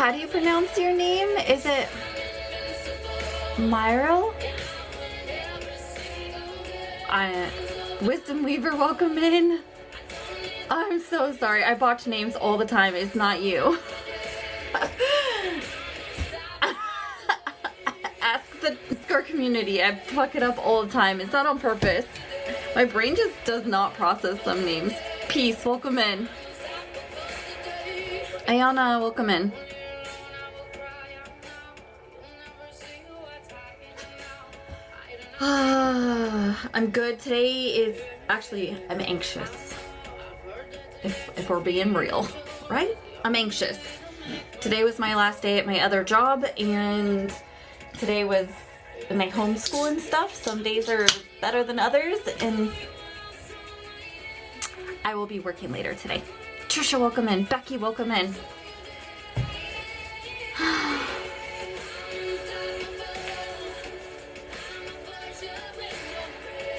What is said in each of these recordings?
How do you pronounce your name? Is it Myril? Wisdom Weaver, welcome in. I'm so sorry. I botch names all the time. It's not you. Ask the Discord community. I fuck it up all the time. It's not on purpose. My brain just does not process some names. Peace, welcome in. Ayana, welcome in. I'm good. Today is actually, I'm anxious. If we're being real, right? I'm anxious. Today was my last day at my other job, and today was my homeschool and stuff. Some days are better than others, and I will be working later today. Trisha, welcome in. Becky, welcome in.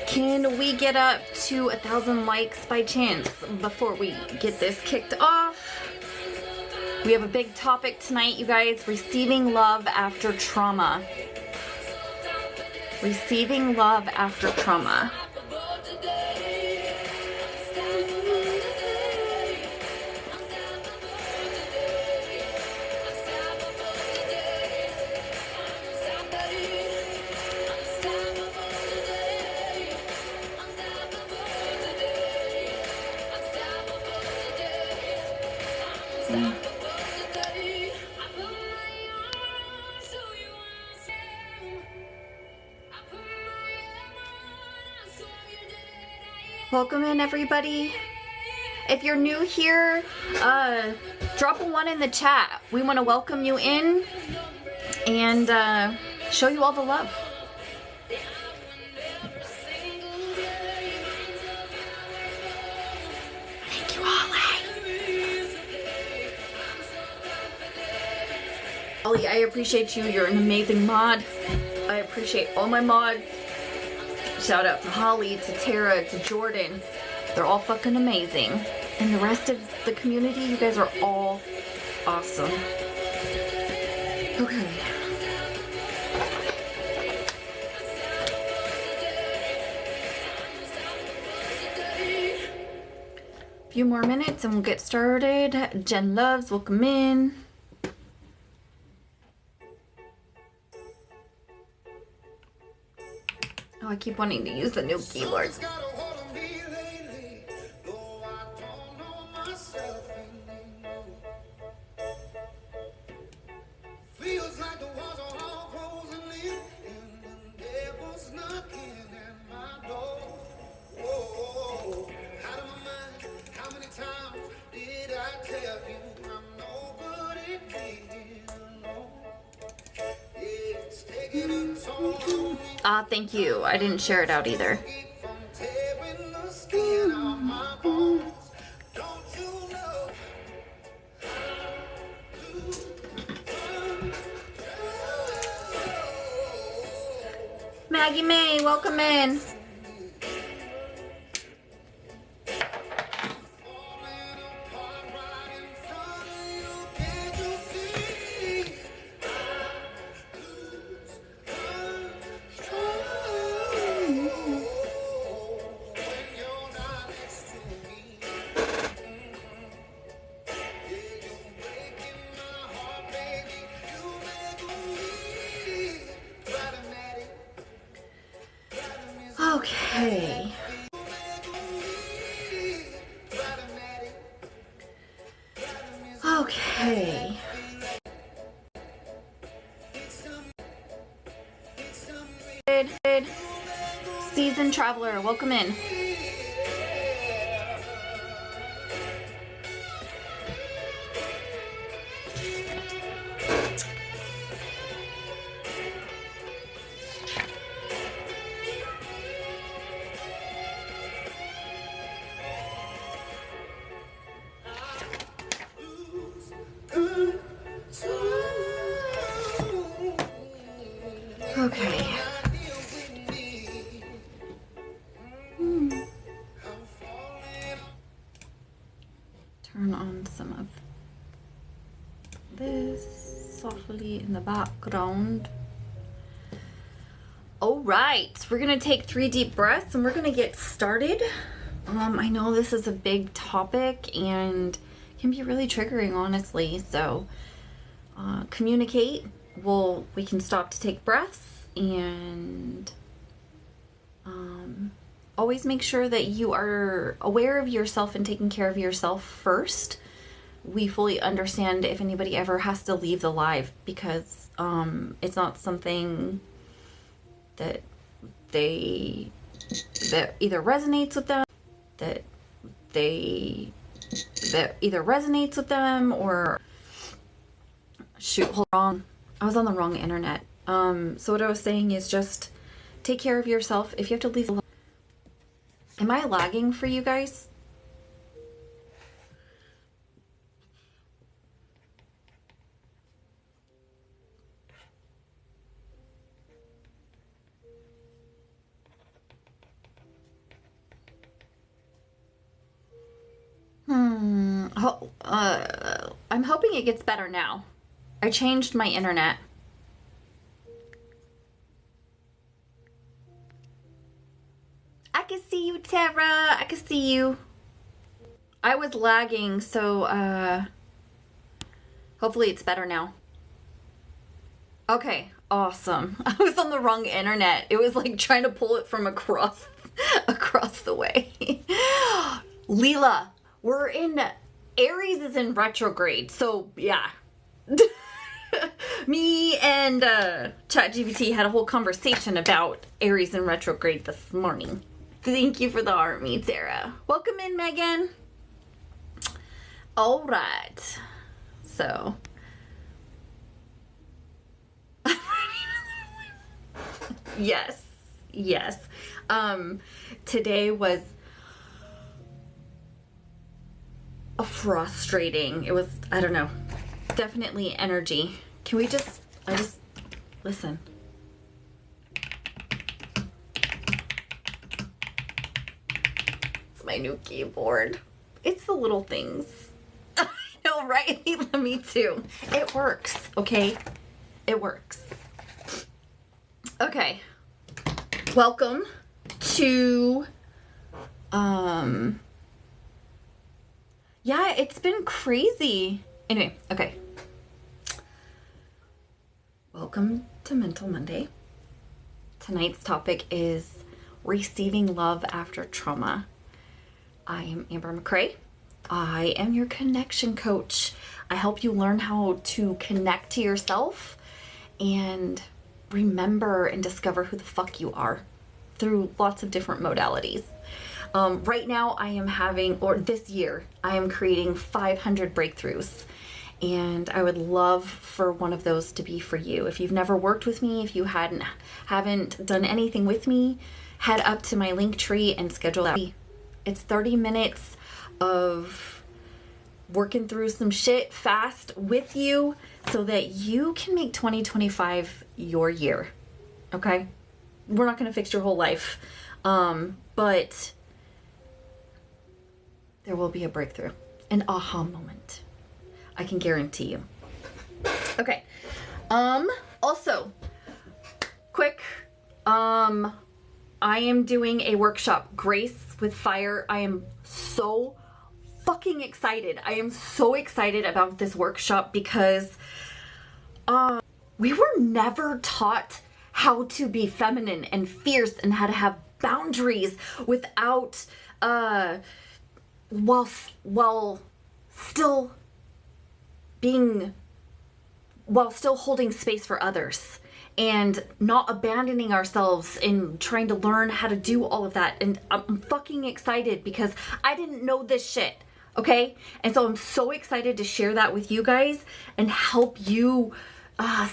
Can we get up to 1,000 likes by chance before we get this kicked off? We have a big topic tonight, you guys. Receiving love after trauma. Receiving love after trauma. Welcome in, everybody. If you're new here, drop a 1 in the chat. We want to welcome you in and show you all the love. Thank you, Ollie. Ollie, I appreciate you. You're an amazing mod. I appreciate all my mods. Shout out to Holly, to Tara, to Jordan. They're all fucking amazing. And the rest of the community, you guys are all awesome. Okay. A few more minutes and we'll get started. Jen Loves, welcome in. Oh, I keep wanting to use the new keyboard. Thank you. I didn't share it out either. Maggie May, welcome in. Okay. Okay. Good. Seasoned Traveler, welcome in. Okay. hopefully in the background. All right, we're gonna take 3 deep breaths and we're gonna get started. I know this is a big topic and can be really triggering, honestly. So communicate. We can stop to take breaths, and always make sure that you are aware of yourself and taking care of yourself first. We fully understand if anybody ever has to leave the live, because it's not something that either resonates with them, or shoot, hold on, I was on the wrong internet. So what I was saying is just take care of yourself. If you have to leave the live. Am I lagging for you guys? I'm hoping it gets better now. I changed my internet. I can see you, Tara. I can see you. I was lagging, so hopefully it's better now. Okay, awesome. I was on the wrong internet. It was like trying to pull it from across the way. Leela, we're in Aries is in retrograde, so yeah. Me and ChatGPT had a whole conversation about Aries in retrograde this morning. Thank you for the army, Sarah. Welcome in, Megan. All right. So. Yes. Yes. Today was frustrating. It was, I don't know, definitely energy. Can we just, listen. It's my new keyboard. It's the little things. I know, right? Me too. It works, okay? It works. Okay. Welcome to, yeah, it's been crazy. Anyway, okay. Welcome to Mental Monday. Tonight's topic is receiving love after trauma. I am Amber McCrae. I am your connection coach. I help you learn how to connect to yourself and remember and discover who the fuck you are through lots of different modalities. Right now I am this year, I am creating 500 breakthroughs, and I would love for one of those to be for you. If you've never worked with me, if you haven't done anything with me, head up to my Linktree and schedule that. It's 30 minutes of working through some shit fast with you so that you can make 2025 your year. Okay? We're not going to fix your whole life. But there will be a breakthrough, an aha moment. I can guarantee you. Okay. Also, quick, I am doing a workshop, Grace with Fire. I am so fucking excited. I am so excited about this workshop because we were never taught how to be feminine and fierce and how to have boundaries without while still holding space for others and not abandoning ourselves in trying to learn how to do all of that. And I'm fucking excited because I didn't know this shit. Okay? And so I'm so excited to share that with you guys and help you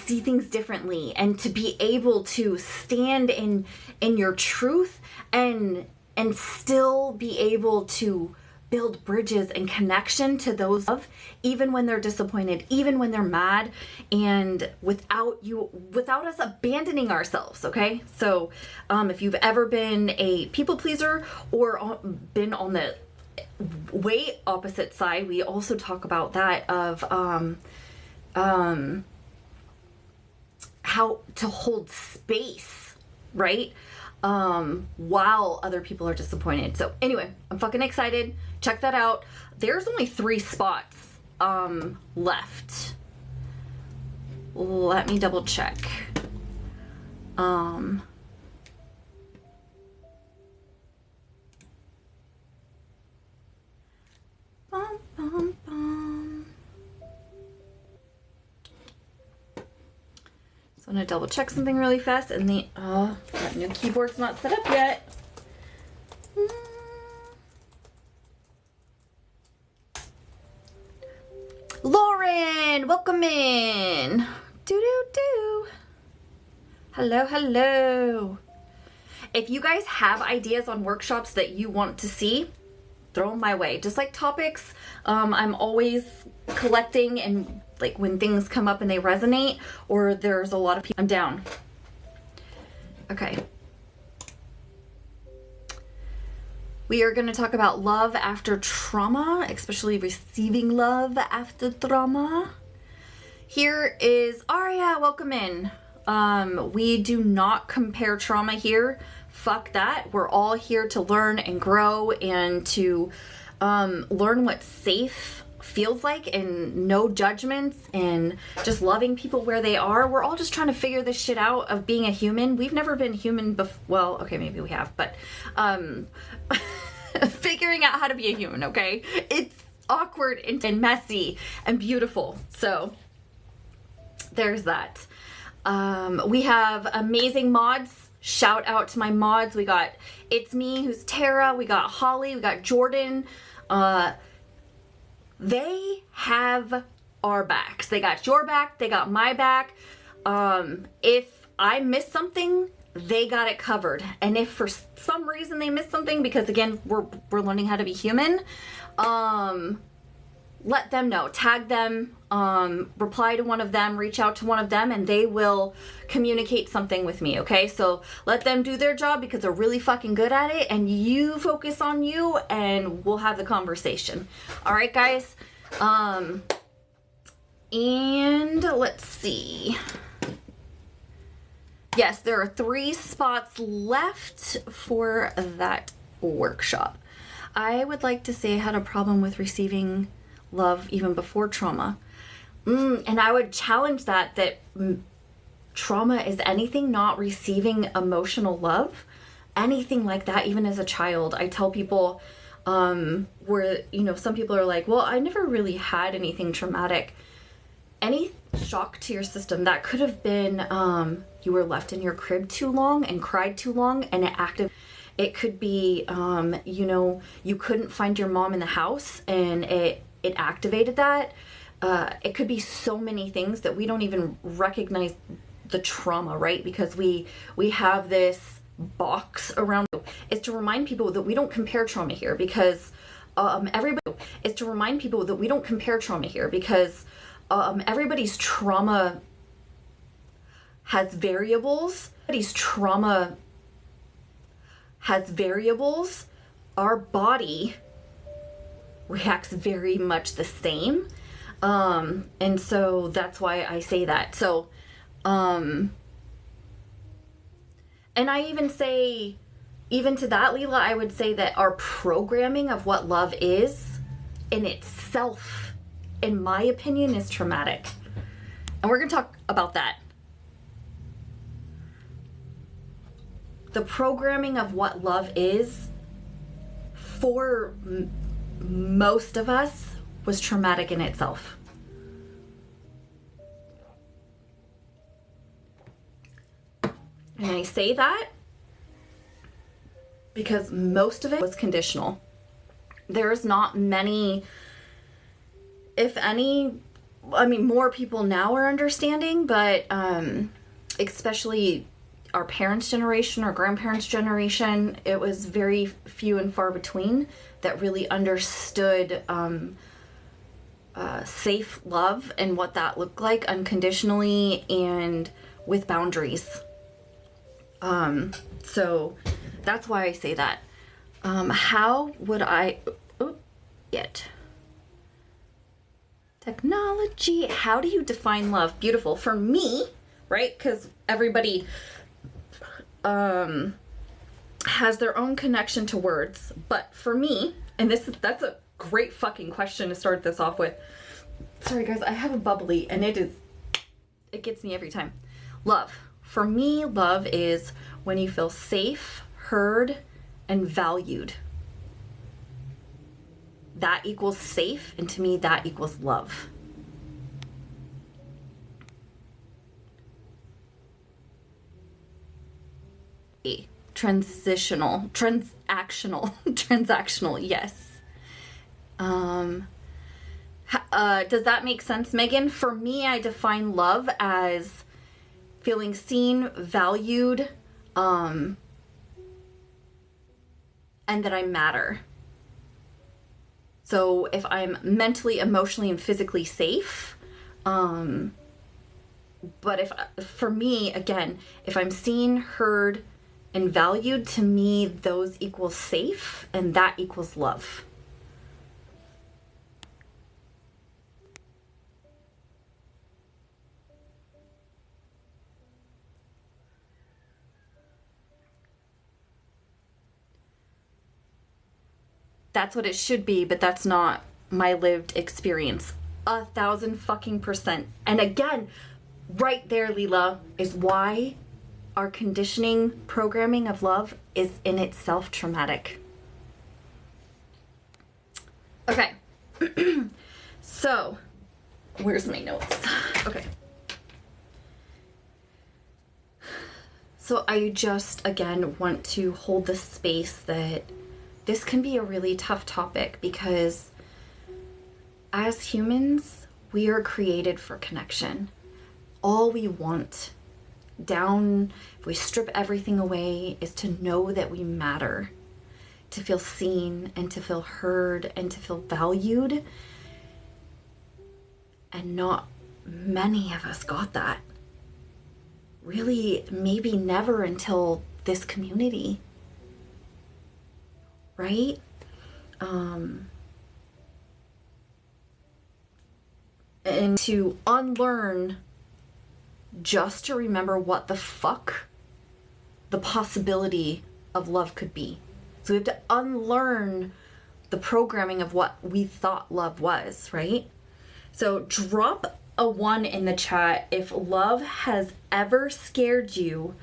see things differently, and to be able to stand in your truth and still be able to build bridges and connection to those of, even when they're disappointed, even when they're mad, and without us abandoning ourselves. Okay? So if you've ever been a people pleaser or been on the way opposite side, we also talk about that of how to hold space, right? While other people are disappointed. So anyway, I'm fucking excited. Check that out. There's only 3 spots left. Let me double check. Bum, bum, bum. So I'm gonna double check something really fast, and that new keyboard's not set up yet. Lauren, welcome in. Do. Hello, hello. If you guys have ideas on workshops that you want to see, throw them my way. Just like topics, I'm always collecting, and like when things come up and they resonate, or there's a lot of people, I'm down. Okay. We are going to talk about love after trauma, especially receiving love after trauma. Here is Aria, welcome in. We do not compare trauma here. Fuck that. We're all here to learn and grow and to learn what safe feels like, and no judgments, and just loving people where they are. We're all just trying to figure this shit out of being a human. We've never been human before. Well, okay, maybe we have, but figuring out how to be a human, okay? It's awkward and messy and beautiful. So there's that. We have amazing mods. Shout out to my mods. We got It's Me, who's Tara. We got Holly. We got Jordan. They have our backs. They got your back. They got my back. If I miss something, they got it covered. And if for some reason they miss something, because again, we're learning how to be human, let them know. Tag them, reply to one of them, reach out to one of them, and they will communicate something with me, okay? So let them do their job because they're really fucking good at it, and you focus on you, and we'll have the conversation. All right, guys? And let's see. Yes, there are 3 spots left for that workshop. I would like to say I had a problem with receiving love even before trauma. And I would challenge that trauma is anything not receiving emotional love, anything like that, even as a child. I tell people where, some people are like, well, I never really had anything traumatic. Any shock to your system, that could have been you were left in your crib too long and cried too long, and it could be you couldn't find your mom in the house and it activated that. It could be so many things that we don't even recognize the trauma, right? Because we have this box around. Is to remind people that we don't compare trauma here, because everybody's trauma has variables. Our body reacts very much the same. And so that's why I say that. So, and I even say, even to that, Leela, I would say that our programming of what love is in itself, in my opinion, is traumatic. And we're going to talk about that. The programming of what love is for most of us was traumatic in itself. And I say that because most of it was conditional. There's not many, if any, more people now are understanding, but especially our parents' generation or grandparents' generation, it was very few and far between that really understood safe love and what that looked like unconditionally and with boundaries. So that's why I say that. How would I... Technology. How do you define love? Beautiful. For me, right? Because everybody has their own connection to words. But for me, and that's a great fucking question to start this off with. Sorry guys, I have a bubbly and it gets me every time. Love. For me, love is when you feel safe, heard, and valued. That equals safe, and to me, that equals love. Transactional, yes. Does that make sense, Megan? For me, I define love as feeling seen, valued, and that I matter. So if I'm mentally, emotionally, and physically safe, but for me, again, if I'm seen, heard, and valued, to me, those equal safe, and that equals love. That's what it should be, but that's not my lived experience. 1,000% And again, right there, Leela, is why our conditioning programming of love is in itself traumatic. Okay. So, where's my notes? Okay. So I just, again, want to hold the space that this can be a really tough topic, because as humans, we are created for connection. All we want, if we strip everything away, is to know that we matter, to feel seen and to feel heard and to feel valued. And not many of us got that. Really, maybe never until this community. Right? And to unlearn just to remember what the fuck the possibility of love could be. So we have to unlearn the programming of what we thought love was, right? So drop a 1 in the chat if love has ever scared you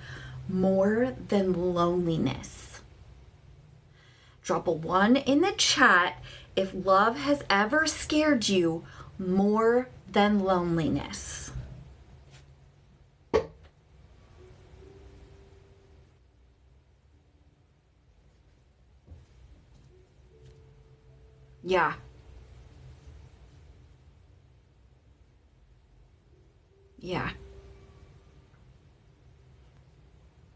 more than loneliness. Drop a 1 in the chat if love has ever scared you more than loneliness. Yeah. Yeah.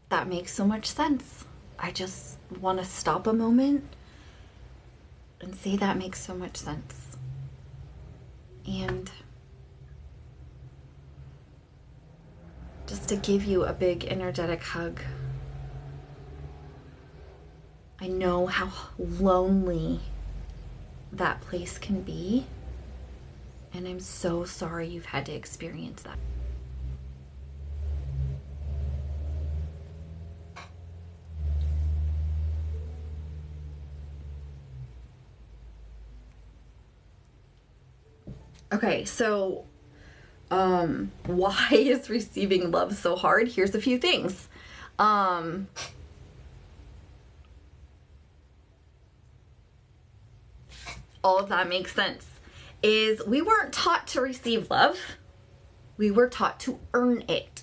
That makes so much sense. I just want to stop a moment and say that makes so much sense. And just to give you a big energetic hug. I know how lonely that place can be, and I'm so sorry you've had to experience that. Okay, so why is receiving love so hard? Here's a few things. All of that makes sense. Is we weren't taught to receive love. We were taught to earn it.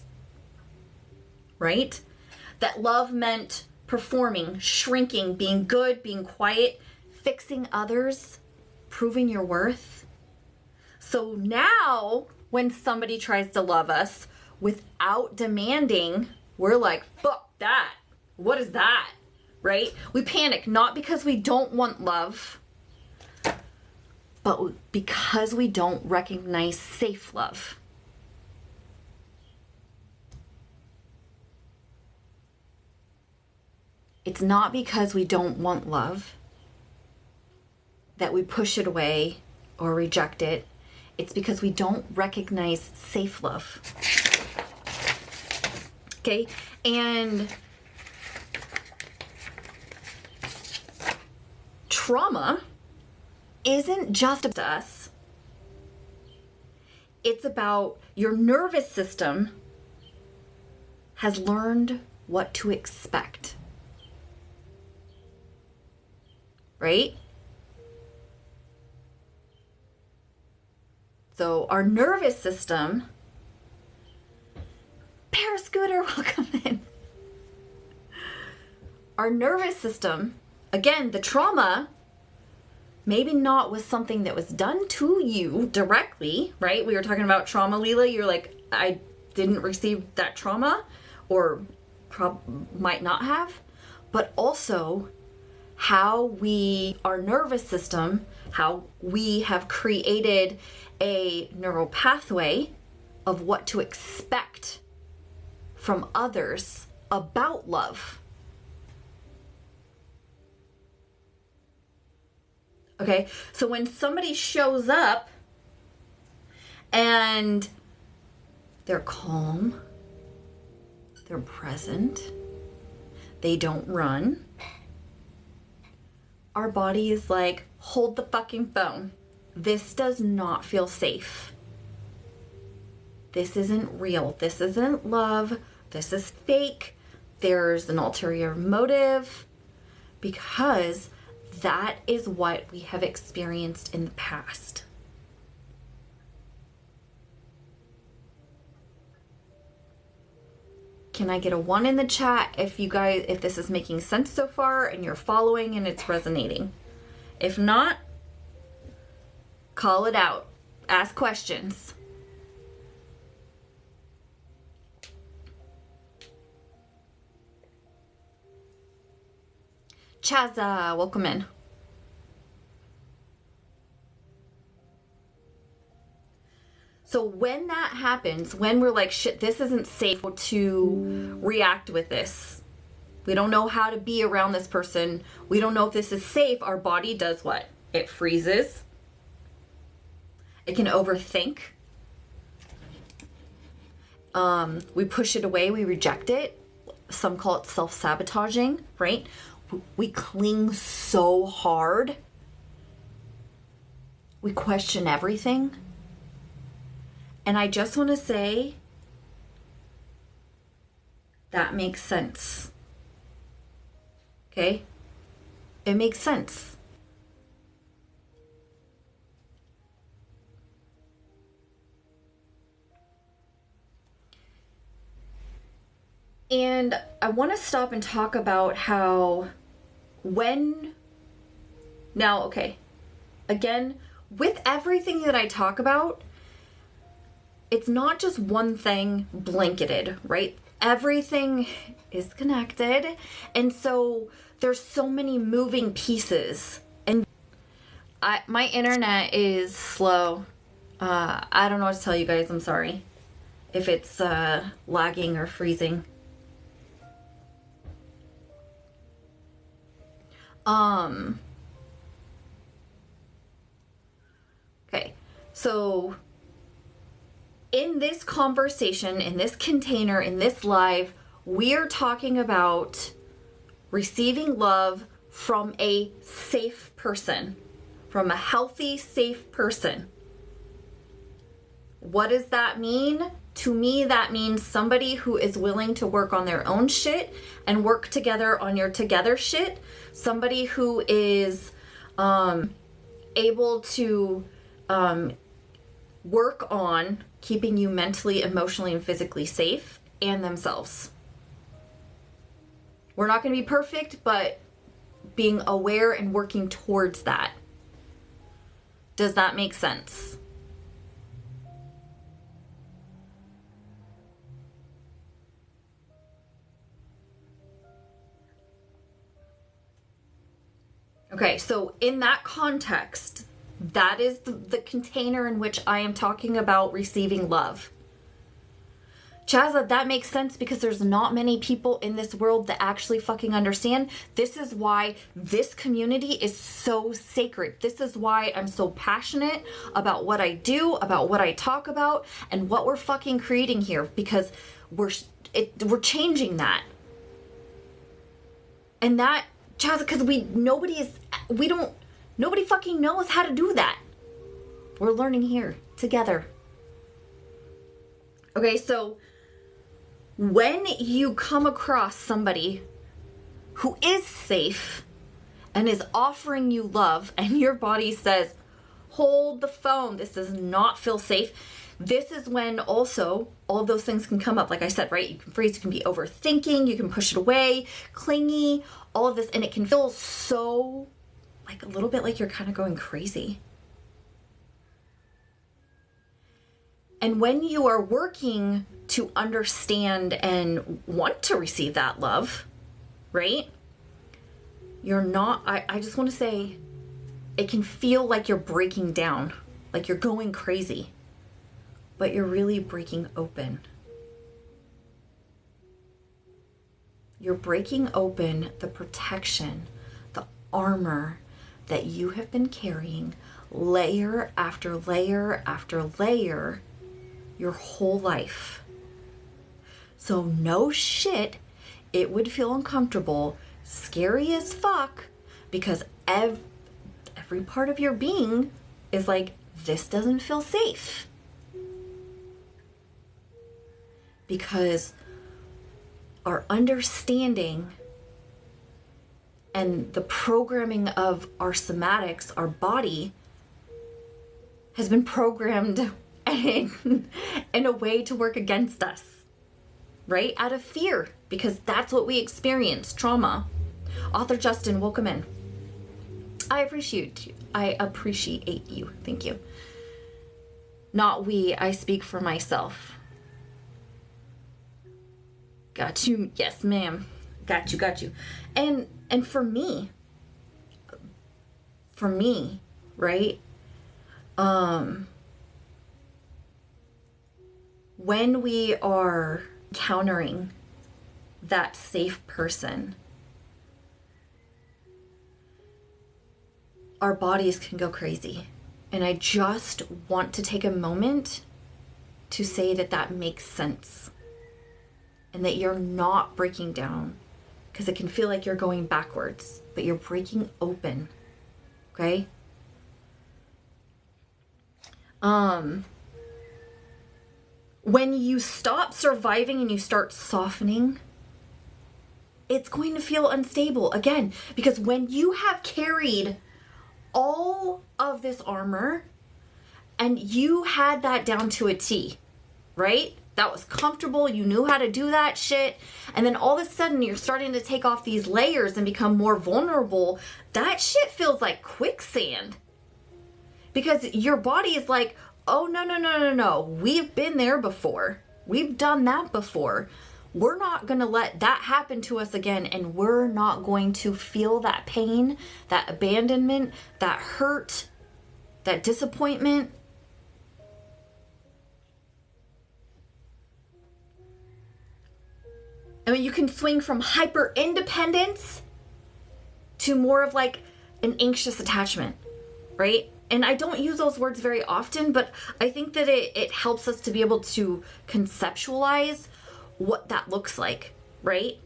Right? That love meant performing, shrinking, being good, being quiet, fixing others, proving your worth. So now, when somebody tries to love us without demanding, we're like, fuck that. What is that? Right? We panic, not because we don't want love, but because we don't recognize safe love. It's not because we don't want love that we push it away or reject it. It's because we don't recognize safe love. Okay? And trauma isn't just us. It's about your nervous system has learned what to expect. Right? So our nervous system, Parascooter, welcome in. Our nervous system, again, the trauma, maybe not was something that was done to you directly, right? We were talking about trauma, Leela. You're like, I didn't receive that trauma, or might not have, but also how our nervous system, how we have created a neural pathway of what to expect from others about love. Okay, so when somebody shows up and they're calm, they're present, they don't run, our body is like, hold the fucking phone. This does not feel safe. This isn't real. This isn't love. This is fake. There's an ulterior motive, because that is what we have experienced in the past. Can I get a 1 in the chat if this is making sense so far and you're following and it's resonating? If not, call it out. Ask questions. Chaza, welcome in. So when that happens, when we're like, shit, this isn't safe to react with this. We don't know how to be around this person. We don't know if this is safe. Our body does what? It freezes. It can overthink. We push it away. We reject it. Some call it self-sabotaging, right? We cling so hard. We question everything. And I just want to say, that makes sense. Okay? It makes sense. And I want to stop and talk about how now, okay, again, with everything that I talk about, it's not just one thing blanketed, right? Everything is connected. And so there's so many moving pieces. And my internet is slow. I don't know what to tell you guys. I'm sorry if it's lagging or freezing. Okay, so in this conversation, in this container, in this live, we are talking about receiving love from a safe person, from a healthy, safe person. What does that mean? To me, that means somebody who is willing to work on their own shit and work together on your together shit. Somebody who is able to work on keeping you mentally, emotionally, and physically safe, and themselves. We're not going to be perfect, but being aware and working towards that. Does that make sense? Okay, so in that context, that is the container in which I am talking about receiving love. Chaza, that makes sense because there's not many people in this world that actually fucking understand. This is why this community is so sacred. This is why I'm so passionate about what I do, about what I talk about, and what we're fucking creating here, because We're changing that. And that, because nobody fucking knows how to do that. We're learning here together. Okay, so when you come across somebody who is safe and is offering you love, and your body says, hold the phone, this does not feel safe, this is when also all of those things can come up. Like I said, right? You can freeze, you can be overthinking, you can push it away, clingy, all of this, and it can feel so, like a little bit like you're kind of going crazy. And when you are working to understand and want to receive that love, right? You're not, I just want to say, it can feel like you're breaking down, like you're going crazy, but you're really breaking open. You're breaking open the protection, the armor that you have been carrying layer after layer after layer your whole life. So no shit, it would feel uncomfortable, scary as fuck, because every part of your being is like, this doesn't feel safe. Because our understanding and the programming of our somatics, our body, has been programmed in a way to work against us, right? Out of fear, because that's what we experience, trauma. Author Justin, welcome in. I appreciate you. Thank you. Not we, I speak for myself. Got you. Yes, ma'am. Got you. And for me, right? When we are encountering that safe person, our bodies can go crazy. And I just want to take a moment to say that makes sense. And that you're not breaking down, because it can feel like you're going backwards, but you're breaking open. Okay? When you stop surviving and you start softening, it's going to feel unstable again, because when you have carried all of this armor and you had that down to a T, right? That was comfortable, you knew how to do that shit, and then all of a sudden you're starting to take off these layers and become more vulnerable. That shit feels like quicksand. Because your body is like, oh, no. We've been there before. We've done that before. We're not going to let that happen to us again, and we're not going to feel that pain, that abandonment, that hurt, that disappointment. I mean, you can swing from hyper independence to more of like an anxious attachment, right? And I don't use those words very often, but I think that it helps us to be able to conceptualize what that looks like, right?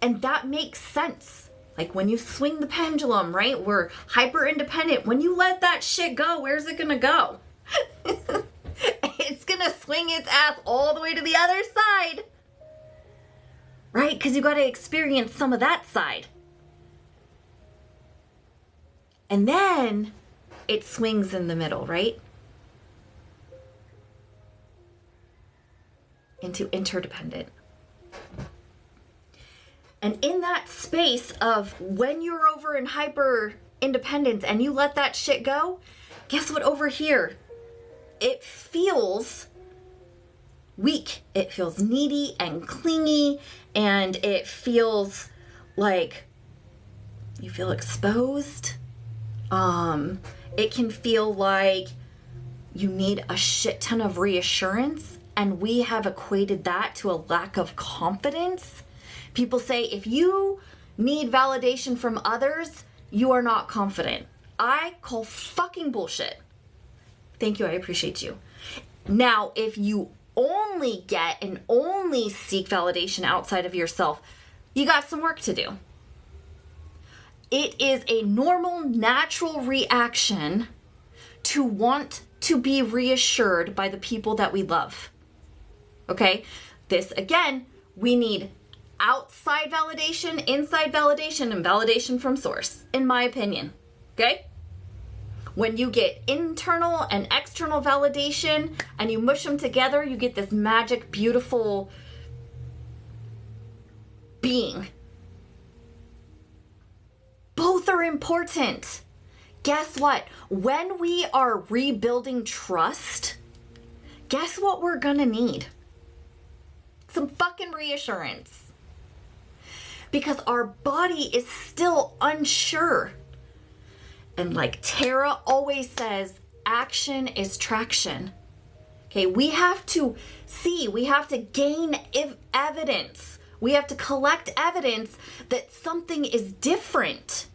And that makes sense. Like when you swing the pendulum, right? We're hyper independent. When you let that shit go, where's it gonna go? It's gonna swing its ass all the way to the other side. Right? Because you got to experience some of that side. And then it swings in the middle, right? Into interdependent. And in that space of when you're over in hyper independence and you let that shit go, guess what over here? It feels weak. It feels needy and clingy, and it feels like you feel exposed. It can feel like you need a shit ton of reassurance, and we have equated that to a lack of confidence. People say if you need validation from others, you are not confident. I call fucking bullshit. Thank you, I appreciate you. Now, if you only get and only seek validation outside of yourself, you got some work to do. It is a normal, natural reaction to want to be reassured by the people that we love. Okay? This, again, we need outside validation, inside validation, and validation from source, in my opinion. Okay? When you get internal and external validation and you mush them together, you get this magic, beautiful being. Both are important. Guess what? When we are rebuilding trust, guess what we're gonna need? Some fucking reassurance. Because our body is still unsure. And like Tara always says, action is traction. Okay, we have to see, we have to gain evidence. We have to collect evidence that something is different.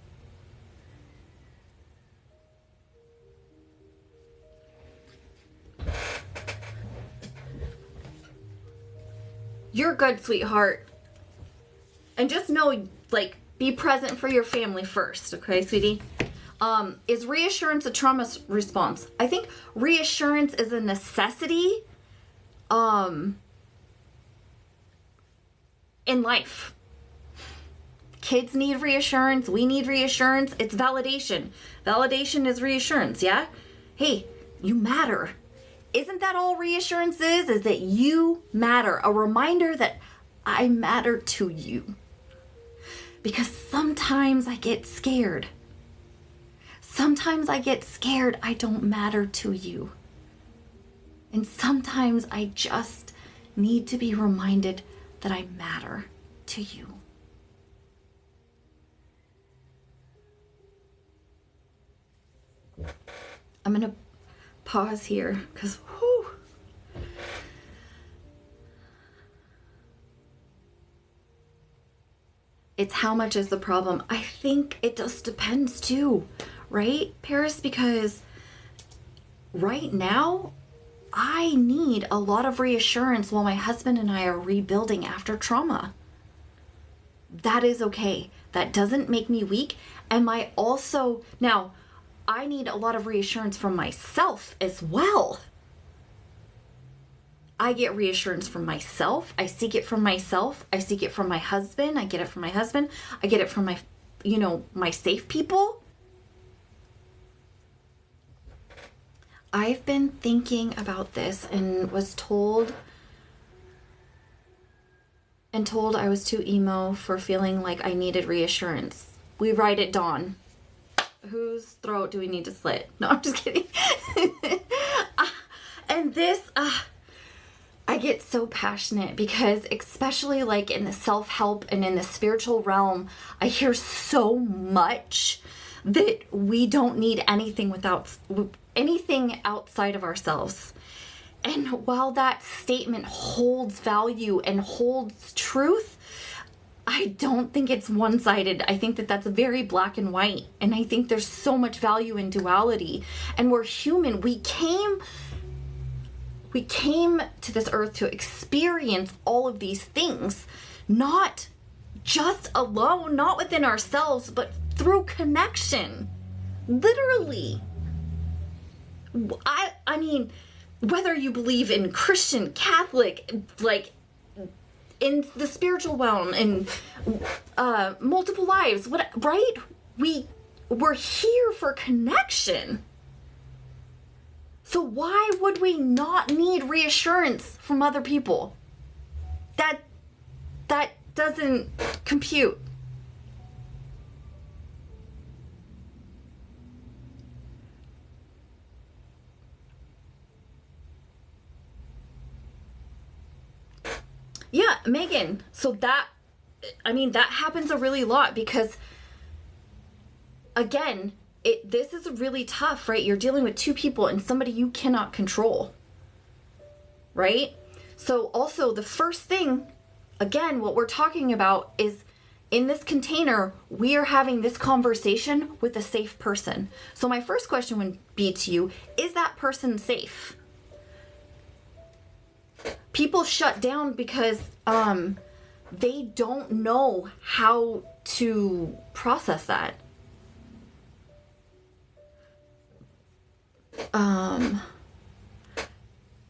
You're good, sweetheart. And just know, like, be present for your family first, okay, sweetie? Is reassurance a trauma response? I think reassurance is a necessity in life. Kids need reassurance. We need reassurance. It's validation. Validation is reassurance, yeah? Hey, you matter. Isn't that all reassurance is? Is that you matter. A reminder that I matter to you. Because sometimes I get scared. Sometimes I get scared I don't matter to you. And sometimes I just need to be reminded that I matter to you. I'm going to pause here because, whew. It's how much is the problem. I think it just depends too, right, Paris? Because right now, I need a lot of reassurance while my husband and I are rebuilding after trauma. That is okay. That doesn't make me weak. Am I also, now, I need a lot of reassurance from myself as well. I get reassurance from myself. I seek it from myself. I seek it from my husband. I get it from my husband. I get it from my, my safe people. I've been thinking about this and was told I was too emo for feeling like I needed reassurance. We write it, Dawn. Whose throat do we need to slit? No, I'm just kidding. And this, I get so passionate because especially like in the self-help and in the spiritual realm, I hear so much that we don't need anything outside of ourselves. And while that statement holds value and holds truth, I don't think it's one-sided. I think that that's very black and white. And I think there's so much value in duality. And we're human. We came to this earth to experience all of these things, not just alone, not within ourselves, but through connection. Literally. I mean, whether you believe in Christian, Catholic, like in the spiritual realm, and multiple lives, right? We're here for connection. So why would we not need reassurance from other people? That doesn't compute. Yeah, Megan. So that happens a really lot because, again, this is really tough, right? You're dealing with two people and somebody you cannot control, right? So also the first thing, again, what we're talking about is in this container, we are having this conversation with a safe person. So my first question would be to you, is that person safe? People shut down because they don't know how to process that.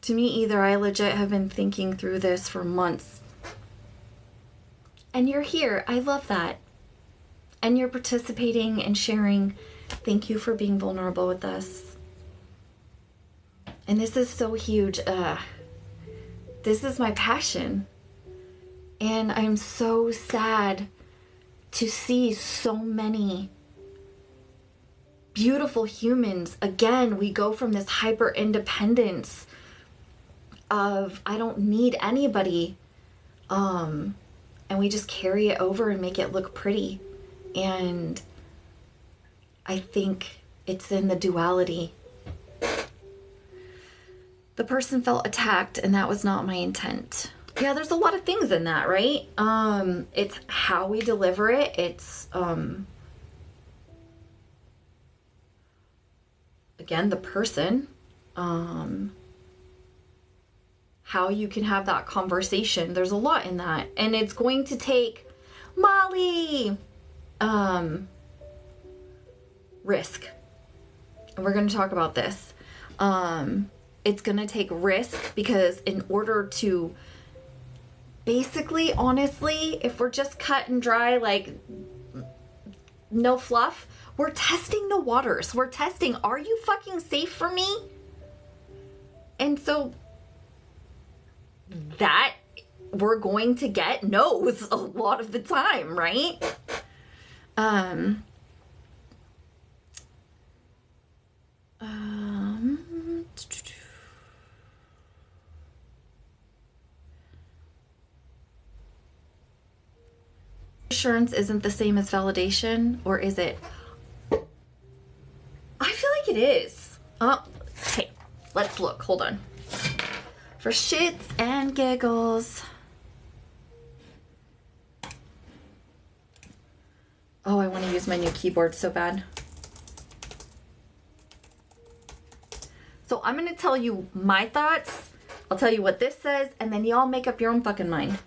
To me either, I legit have been thinking through this for months. And you're here. I love that. And you're participating and sharing. Thank you for being vulnerable with us. And this is so huge. This is my passion. And I'm so sad to see so many beautiful humans. Again, we go from this hyper independence of I don't need anybody, and we just carry it over and make it look pretty. And I think it's in the duality. The person felt attacked, and that was not my intent. Yeah, there's a lot of things in that, right? It's how we deliver it. It's again, the person, how you can have that conversation. There's a lot in that. And it's going to take, Molly, risk. And we're going to talk about this. It's going to take risk because in order to basically, honestly, if we're just cut and dry, like no fluff, we're testing the waters. We're testing, are you fucking safe for me? And so that we're going to get no's a lot of the time, right? Reassurance isn't the same as validation, or is it? I feel like it is. Okay, let's look. Hold on. For shits and giggles. Oh, I want to use my new keyboard so bad. So I'm going to tell you my thoughts. I'll tell you what this says, and then y'all make up your own fucking mind.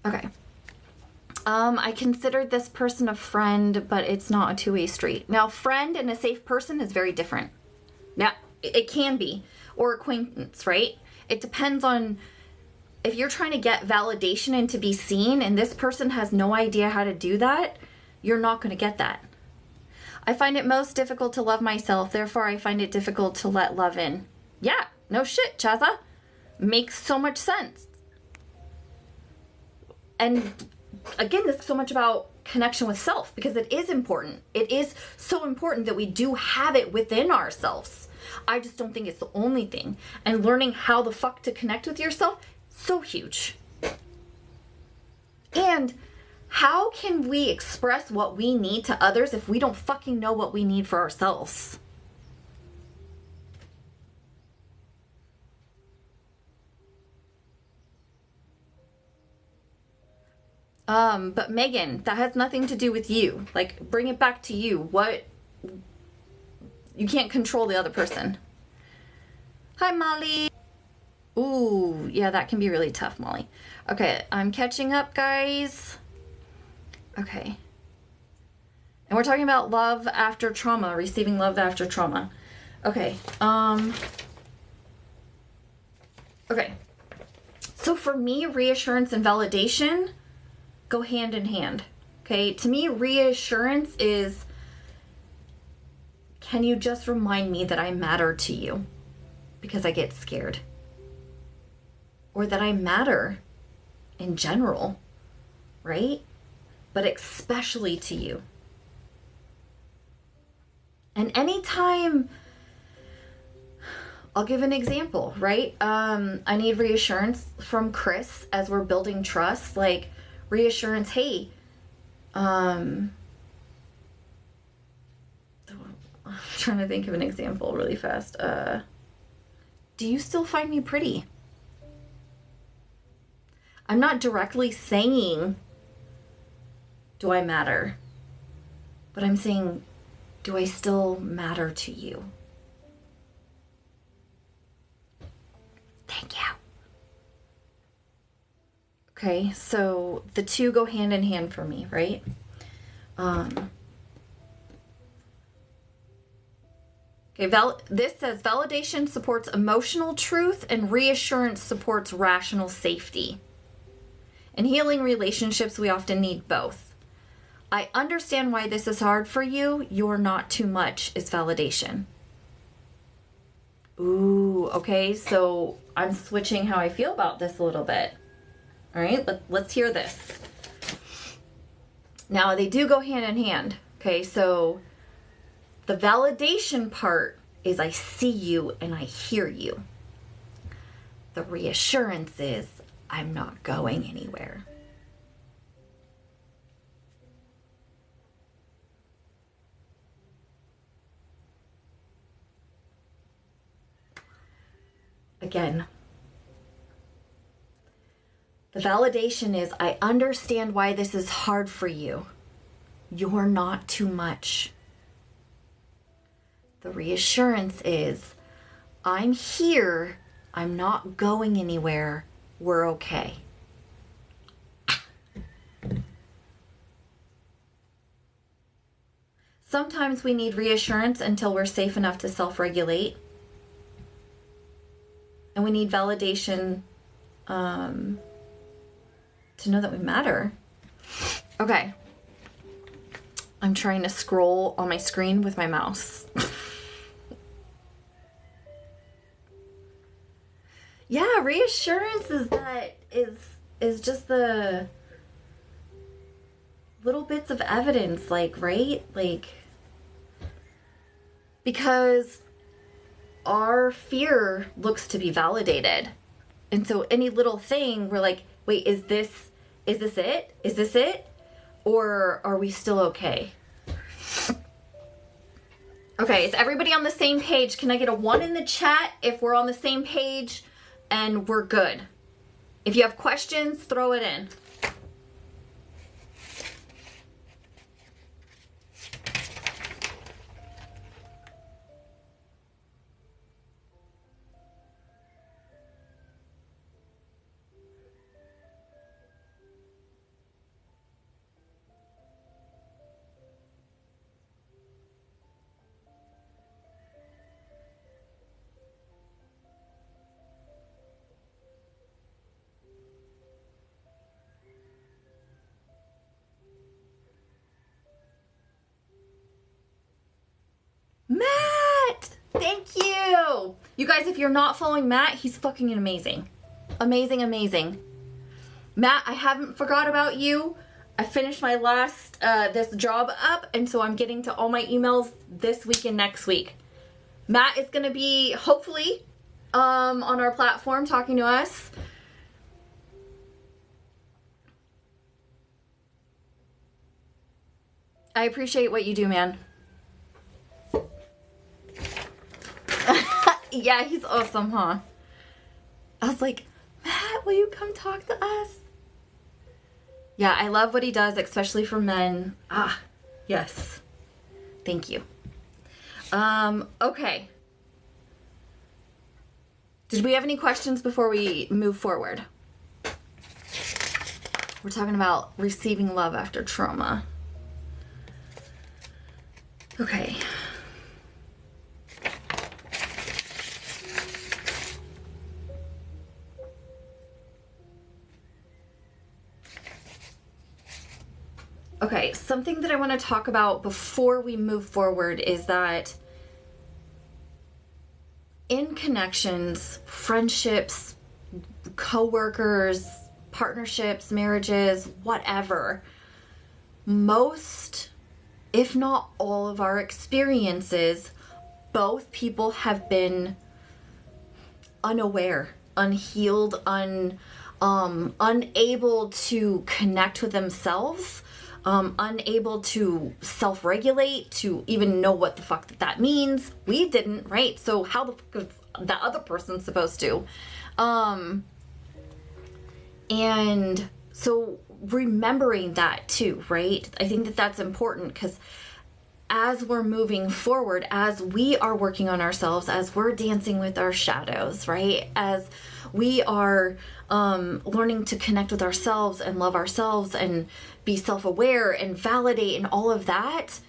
Okay. I considered this person a friend, but it's not a two-way street. Now, friend and a safe person is very different. Now, it can be. Or acquaintance, right? It depends on if you're trying to get validation and to be seen, and this person has no idea how to do that, you're not going to get that. I find it most difficult to love myself, therefore I find it difficult to let love in. Yeah, no shit, Chaza. Makes so much sense. And again, this is so much about connection with self because it is important. It is so important that we do have it within ourselves. I just don't think it's the only thing. And learning how the fuck to connect with yourself, so huge. And how can we express what we need to others if we don't fucking know what we need for ourselves? But Megan, that has nothing to do with you. Like, bring it back to you. You can't control the other person. Hi, Molly. Ooh, yeah, that can be really tough, Molly. Okay, I'm catching up, guys. Okay. And we're talking about love after trauma, receiving love after trauma. Okay, okay. So for me, reassurance and validation go hand in hand. Okay, to me, reassurance is, can you just remind me that I matter to you? Because I get scared. Or that I matter in general, right? But especially to you. And anytime, I'll give an example, right? I need reassurance from Chris as we're building trust, like, reassurance, hey, I'm trying to think of an example really fast. Do you still find me pretty? I'm not directly saying do I matter? But I'm saying, do I still matter to you? Thank you. Okay, so the two go hand in hand for me, right? Okay, this says validation supports emotional truth and reassurance supports rational safety. In healing relationships, we often need both. I understand why this is hard for you. You're not too much is validation. Ooh, okay, so I'm switching how I feel about this a little bit. All right, let's hear this. Now, they do go hand in hand. Okay, so the validation part is I see you and I hear you. The reassurance is I'm not going anywhere. Again, the validation is I understand why this is hard for you. You're not too much. The reassurance is I'm here. I'm not going anywhere. We're okay. Sometimes we need reassurance until we're safe enough to self-regulate. And we need validation to know that we matter. Okay. I'm trying to scroll on my screen with my mouse. Yeah, reassurance is just the little bits of evidence, like, right? Like, because our fear looks to be validated. And so any little thing, we're like, wait, is this it? Is this it? Or are we still okay? Okay, is everybody on the same page? Can I get a 1 in the chat if we're on the same page and we're good? If you have questions, throw it in. Matt! Thank you! You guys, if you're not following Matt, he's fucking amazing. Amazing, amazing. Matt, I haven't forgot about you. I finished my last, this job up, and so I'm getting to all my emails this week and next week. Matt is gonna be, hopefully, on our platform talking to us. I appreciate what you do, man. Yeah, he's awesome, huh? I was like, Matt, will you come talk to us? Yeah, I love what he does, especially for men. Ah, yes. Thank you. Okay. Did we have any questions before we move forward? We're talking about receiving love after trauma. Okay. Okay, something that I want to talk about before we move forward is that in connections, friendships, coworkers, partnerships, marriages, whatever, most, if not all of our experiences, both people have been unaware, unhealed, unable to connect with themselves, unable to self-regulate, to even know what the fuck that means. We didn't, right? So how the fuck is the other person supposed to? And so remembering that too, right? I think that that's important, because as we're moving forward, as we are working on ourselves, as we're dancing with our shadows, right? As we are learning to connect with ourselves and love ourselves and be self-aware and validate and all of that,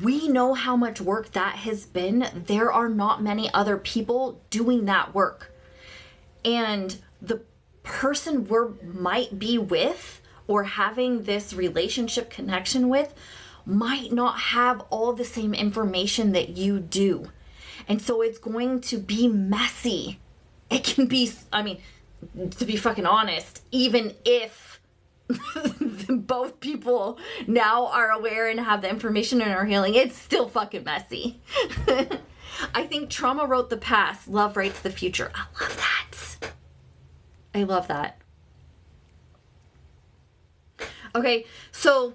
we know how much work that has been. There are not many other people doing that work. And the person we might be with or having this relationship connection with might not have all the same information that you do. And so it's going to be messy. It can be, I mean, to be fucking honest, even if both people now are aware and have the information and are healing, it's still fucking messy. I think trauma wrote the past, love writes the future. I love that. I love that. Okay, so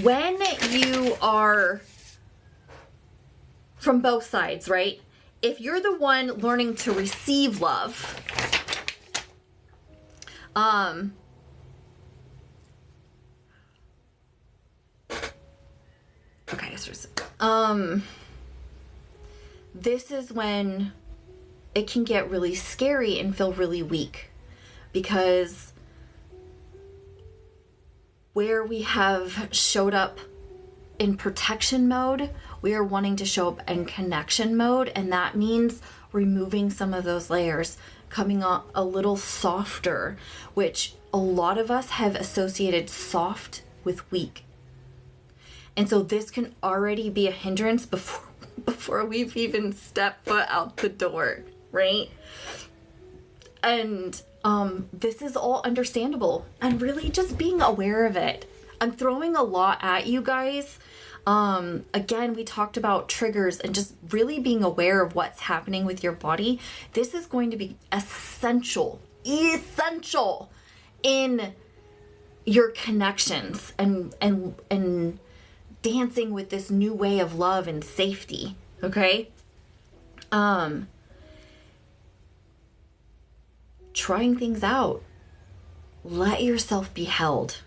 when you are from both sides, right? If you're the one learning to receive love, okay, this is when it can get really scary and feel really weak, because where we have showed up in protection mode, we are wanting to show up in connection mode, and that means removing some of those layers, coming on a little softer, which a lot of us have associated soft with weak. And so this can already be a hindrance before we've even stepped foot out the door, right? And this is all understandable, and really just being aware of it. I'm throwing a lot at you guys. Again, we talked about triggers and just really being aware of what's happening with your body. This is going to be essential in your connections and dancing with this new way of love and safety. Okay? Trying things out. Let yourself be held.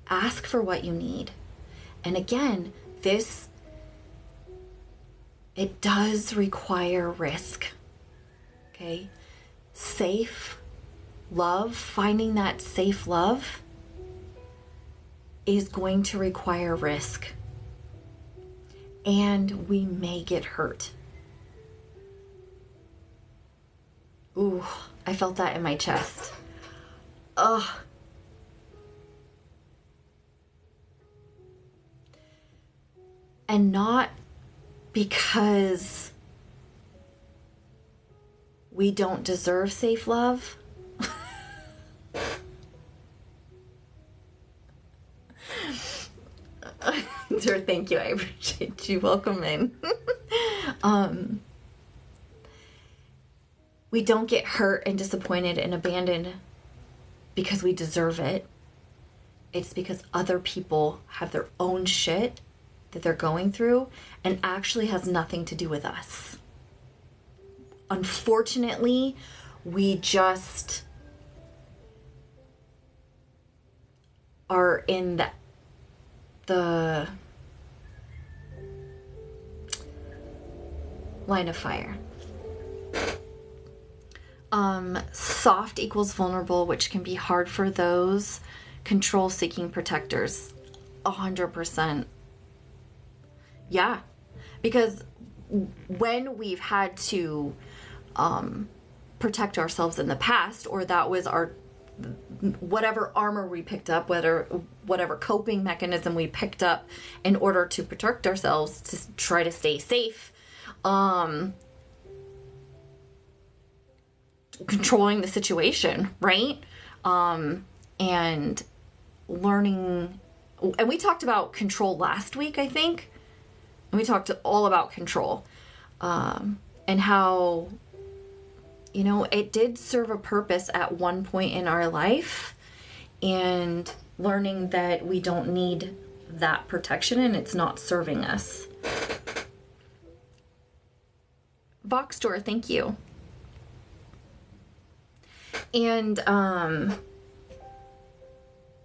Ask for what you need. And again, it does require risk. Okay? Safe love, finding that safe love is going to require risk. And we may get hurt. Ooh, I felt that in my chest. Ugh. And not because we don't deserve safe love. Sure, thank you. I appreciate you. Welcome in. We don't get hurt and disappointed and abandoned because we deserve it. It's because other people have their own shit that they're going through and actually has nothing to do with us. Unfortunately, we just are in the line of fire. Soft equals vulnerable, which can be hard for those control-seeking protectors. 100%. Yeah, because when we've had to protect ourselves in the past, or that was our whatever armor we picked up, whatever coping mechanism we picked up in order to protect ourselves to try to stay safe, controlling the situation, right? And learning, and we talked about control last week, I think. We talked all about control, and how, you know, it did serve a purpose at one point in our life, and learning that we don't need that protection and it's not serving us. Box store, thank you. And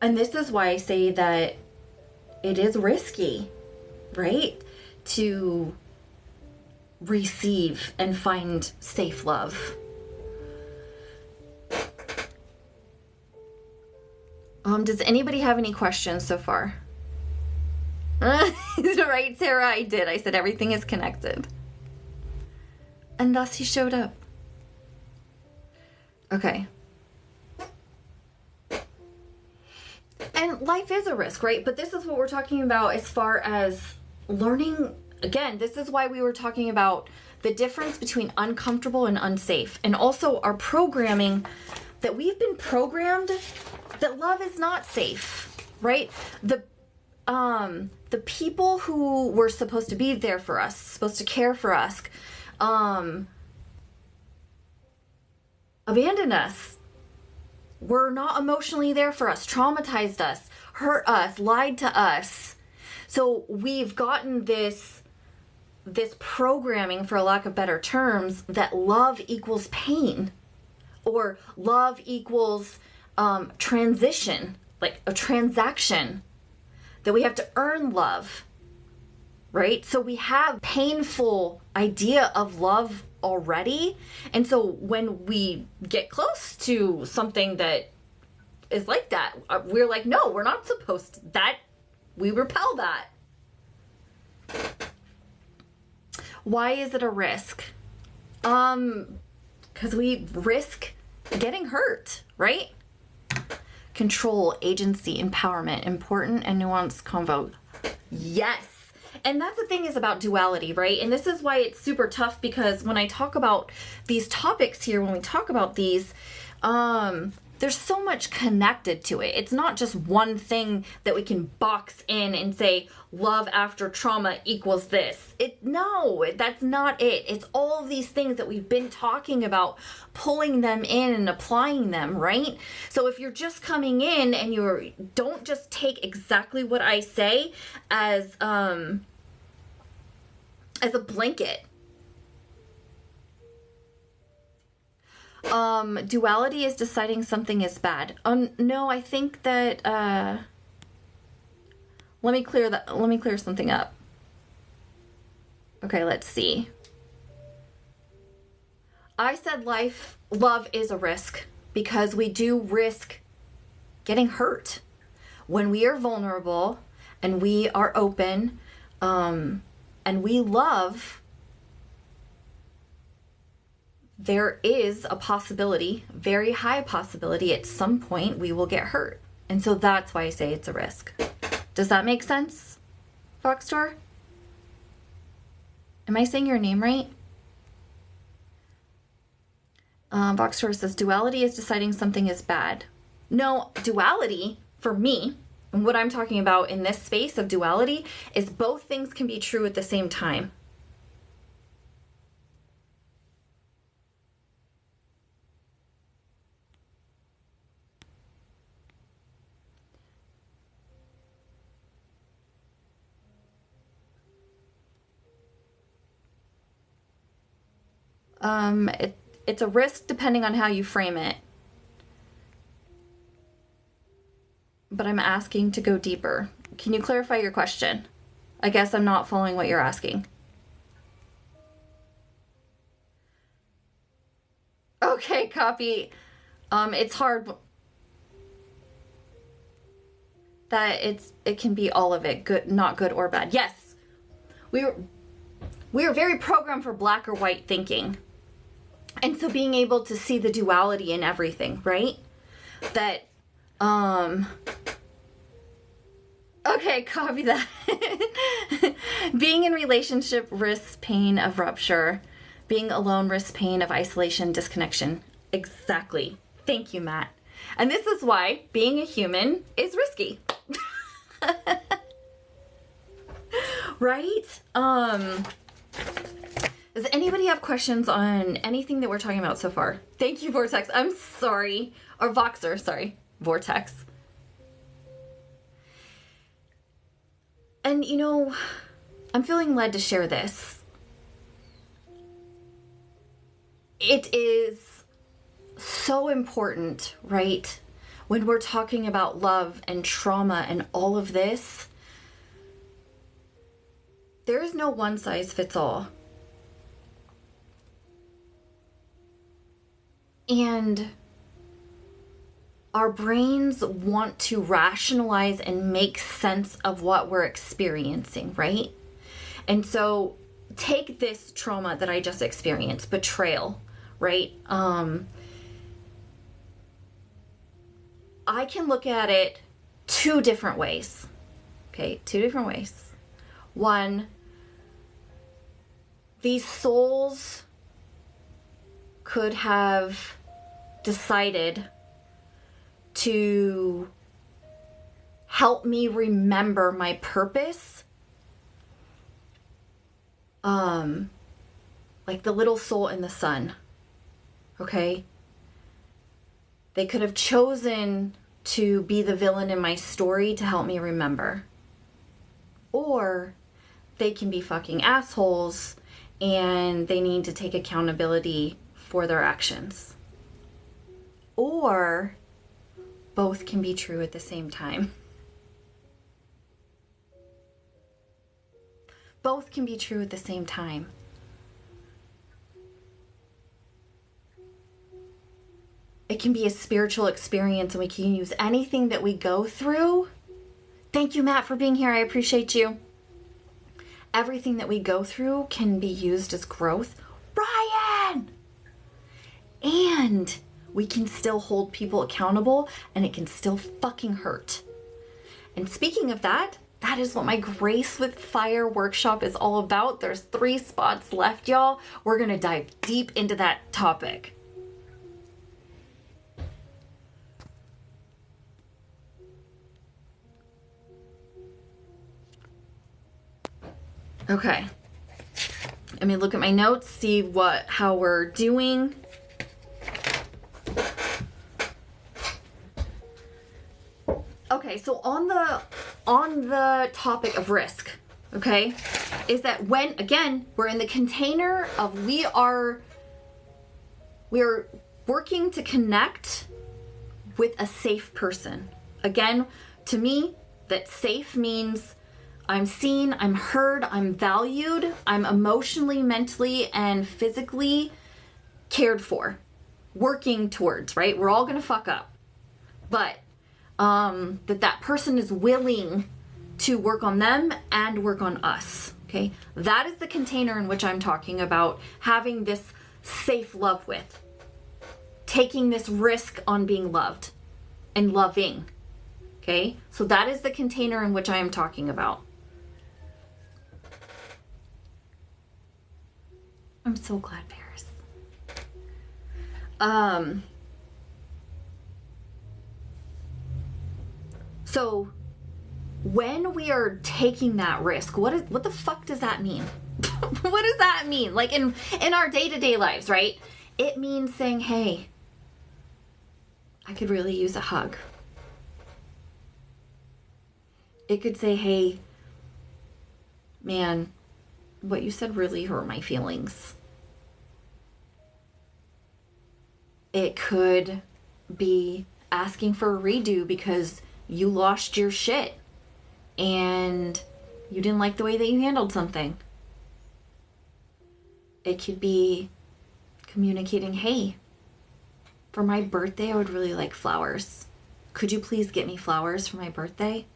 And this is why I say that it is risky, right? To receive and find safe love. Does anybody have any questions so far? Right, Sarah? I did. I said everything is connected. And thus he showed up. Okay. And life is a risk, right? But this is what we're talking about as far as learning. Again, this is why we were talking about the difference between uncomfortable and unsafe. And also our programming, that we've been programmed that love is not safe, right? The people who were supposed to be there for us, supposed to care for us, abandoned us, were not emotionally there for us, traumatized us, hurt us, lied to us. So we've gotten this programming, for lack of better terms, that love equals pain, or love equals transition, like a transaction, that we have to earn love, right? So we have painful idea of love already. And so when we get close to something that is like that, we're like, no, we're not supposed to, that, we repel that. Why is it a risk? Because we risk getting hurt, right? Control, agency, empowerment, important and nuanced convo. Yes. And that's the thing is about duality, right? And this is why it's super tough, because when I talk about these topics here, when we talk about these, there's so much connected to it. It's not just one thing that we can box in and say love after trauma equals this. No, that's not it. It's all of these things that we've been talking about, pulling them in and applying them, right? So if you're just coming in and don't just take exactly what I say as a blanket. Duality is deciding something is bad. No, I think that, let me clear something up. Okay, let's see. I said love is a risk because we do risk getting hurt when we are vulnerable and we are open, and we love. There is a possibility, very high possibility, at some point we will get hurt. And so that's why I say it's a risk. Does that make sense, Foxstar? Am I saying your name right? Foxstar says, duality is deciding something is bad. No, duality, for me, and what I'm talking about in this space of duality, is both things can be true at the same time. It's a risk depending on how you frame it. But I'm asking to go deeper. Can you clarify your question? I guess I'm not following what you're asking. Okay, copy. It's hard that it can be all of it, good, not good or bad. Yes, we are very programmed for black or white thinking. And so being able to see the duality in everything, right? That, okay, copy that. Being in relationship risks pain of rupture. Being alone risks pain of isolation, disconnection. Exactly. Thank you, Matt. And this is why being a human is risky. Right? Does anybody have questions on anything that we're talking about so far? Thank you, Vortex. I'm sorry. Or Voxer, sorry. Vortex. And, you know, I'm feeling led to share this. It is so important, right? when we're talking about love and trauma and all of this, there is no one size fits all. And our brains want to rationalize and make sense of what we're experiencing, right? And so take this trauma that I just experienced, betrayal, right? I can look at it two different ways. Okay, two different ways. One, these souls could have decided to help me remember my purpose. Like the little soul in the sun. Okay? They could have chosen to be the villain in my story to help me remember. Or they can be fucking assholes and they need to take accountability for their actions. Or both can be true at the same time. Both can be true at the same time. It can be a spiritual experience, and we can use anything that we go through. Thank you, Matt, for being here. I appreciate you. Everything that we go through can be used as growth. Ryan! And we can still hold people accountable, and it can still fucking hurt. And speaking of that, that is what my Grace with Fire workshop is all about. There's 3 spots left, y'all. We're gonna dive deep into that topic. Okay. Let me look at my notes, see how we're doing. Okay, so on the topic of risk, okay, is that when, again, we're in the container of we're working to connect with a safe person. Again, to me, that safe means I'm seen, I'm heard, I'm valued, I'm emotionally, mentally, and physically cared for. Working towards, right? We're all gonna fuck up. But that person is willing to work on them and work on us, okay? That is the container in which I'm talking about having this safe love with. Taking this risk on being loved and loving, okay? So that is the container in which I am talking about. I'm so glad, Paris. So when we are taking that risk, what the fuck does that mean? What does that mean? Like in our day-to-day lives, right? It means saying, hey, I could really use a hug. It could say, hey, man, what you said really hurt my feelings. It could be asking for a redo because you lost your shit and you didn't like the way that you handled something. It could be communicating, hey, for my birthday, I would really like flowers. Could you please get me flowers for my birthday?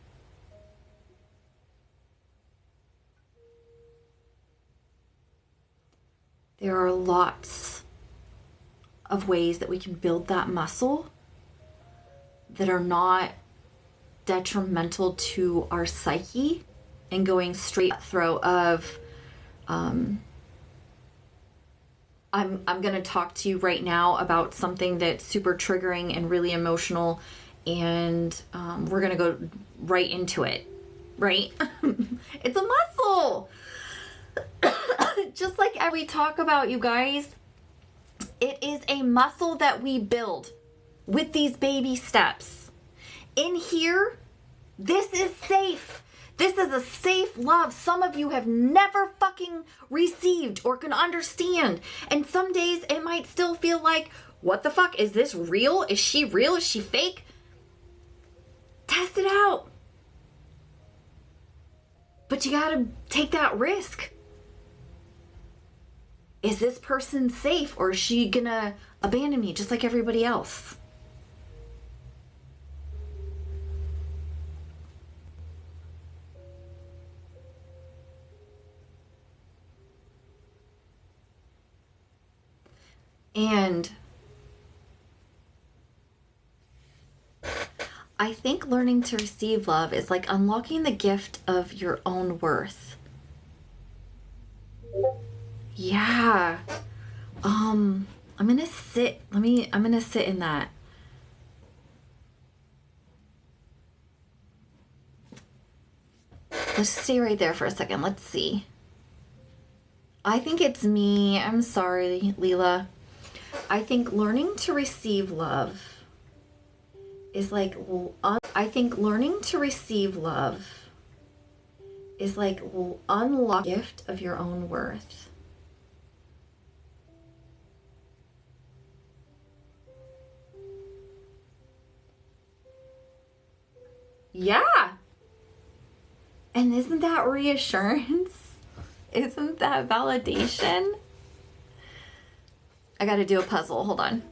There are lots of ways that we can build that muscle that are not detrimental to our psyche and going straight throat of I'm going to talk to you right now about something that's super triggering and really emotional, and we're going to go right into it, right? It's a muscle. Just like we talk about, you guys, it is a muscle that we build with these baby steps. In here, this is safe. This is a safe love some of you have never fucking received or can understand. And some days it might still feel like, what the fuck? Is this real? Is she real? Is she fake? Test it out. But you gotta take that risk. Is this person safe, or is she gonna abandon me just like everybody else? And I think learning to receive love is like unlocking the gift of your own worth. Yeah. I'm gonna sit in that. Let's stay right there for a second. Let's see. I think it's me. I'm sorry, Leela. I think learning to receive love is like unlock the gift of your own worth. Yeah. And isn't that reassurance? Isn't that validation? I gotta do a puzzle. Hold on.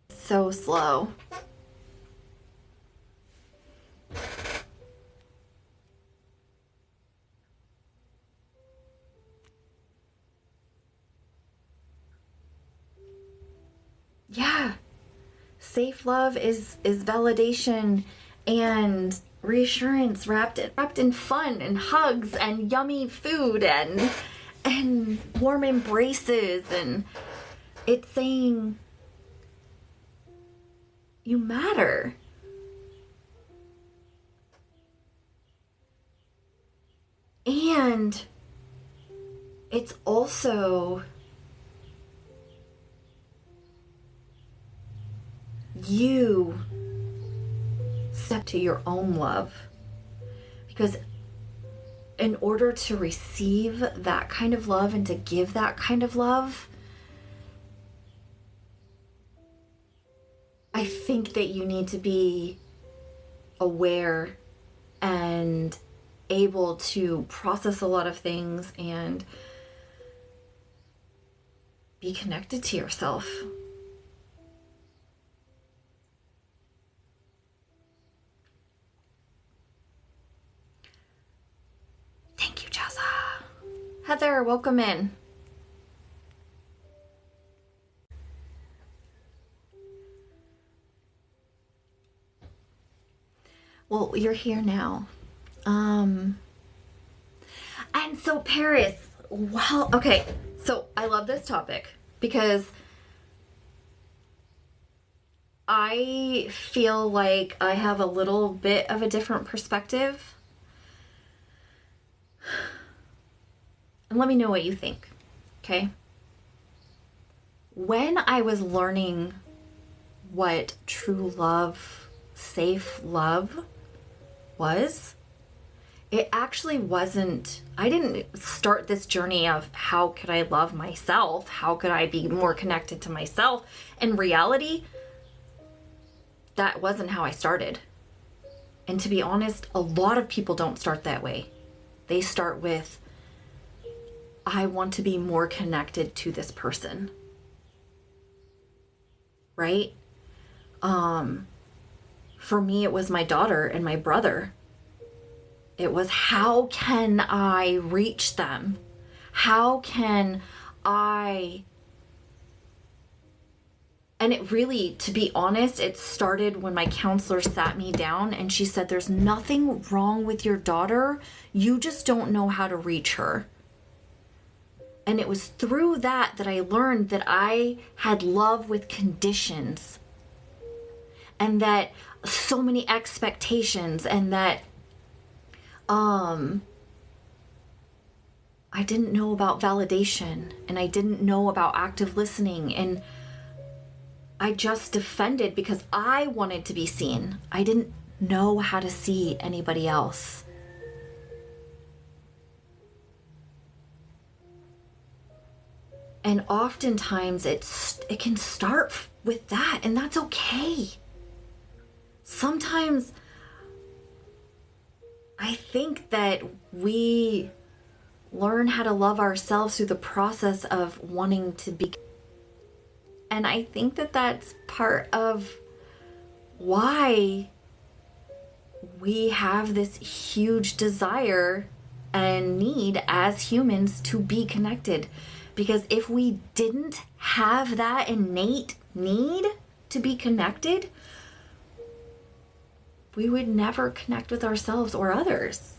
So slow. Yeah. Safe love is validation and reassurance wrapped in fun and hugs and yummy food and warm embraces, and it's saying you matter. And it's also you step to your own love, because in order to receive that kind of love and to give that kind of love, I think that you need to be aware and able to process a lot of things and be connected to yourself. Thank you, Jessa. Heather, welcome in. Well, you're here now. And so Paris, well, okay, so I love this topic because I feel like I have a little bit of a different perspective. And let me know what you think, okay? When I was learning what true love, safe love was, it actually wasn't, I didn't start this journey of how could I love myself? How could I be more connected to myself? In reality, that wasn't how I started. And to be honest, a lot of people don't start that way. They start with, I want to be more connected to this person. Right? For me, it was my daughter and my brother. It was, how can I reach them? How can I... And it really, to be honest, it started when my counselor sat me down and she said, there's nothing wrong with your daughter. You just don't know how to reach her. And it was through that I learned that I had love with conditions. And that so many expectations, and that I didn't know about validation, and I didn't know about active listening, and I just defended because I wanted to be seen. I didn't know how to see anybody else. And oftentimes it can start with that, and that's okay. Sometimes I think that we learn how to love ourselves through the process of wanting to be. And I think that that's part of why we have this huge desire and need as humans to be connected. Because if we didn't have that innate need to be connected, we would never connect with ourselves or others.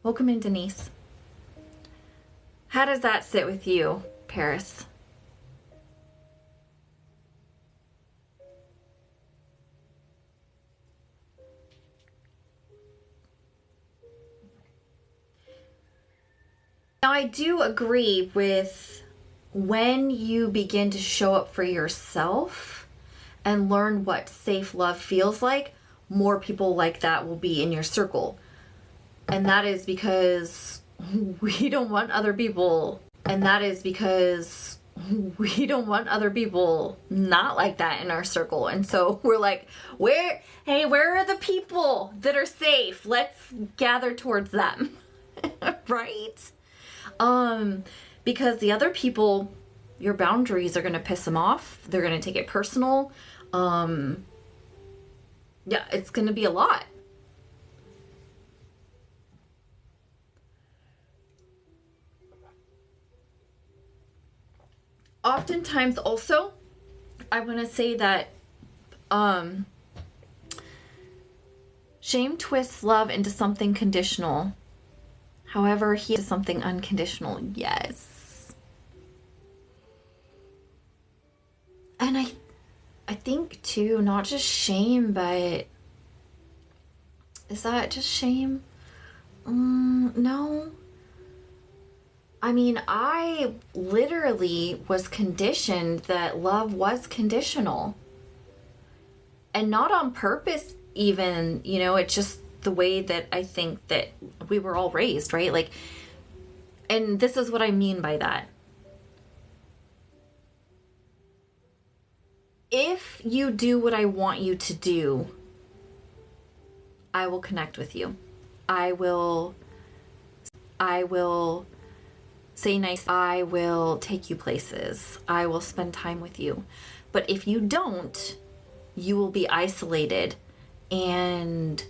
Welcome in, Denise. How does that sit with you, Paris? Now, I do agree with when you begin to show up for yourself and learn what safe love feels like, more people like that will be in your circle. And that is because we don't want other people. And that is because we don't want other people not like that in our circle. And so we're like, where are the people that are safe? Let's gather towards them. Right? Because the other people, your boundaries are going to piss them off. They're going to take it personal. Yeah, it's going to be a lot. Oftentimes also, I want to say that shame twists love into something conditional. However, he is something unconditional. Yes. And I think too, not just shame, but is that just shame? No. I mean, I literally was conditioned that love was conditional. And not on purpose even, it's just the way that I think that we were all raised, right? Like, and this is what I mean by that. If you do what I want you to do, I will connect with you. I will say nice. I will take you places. I will spend time with you. But if you don't, you will be isolated and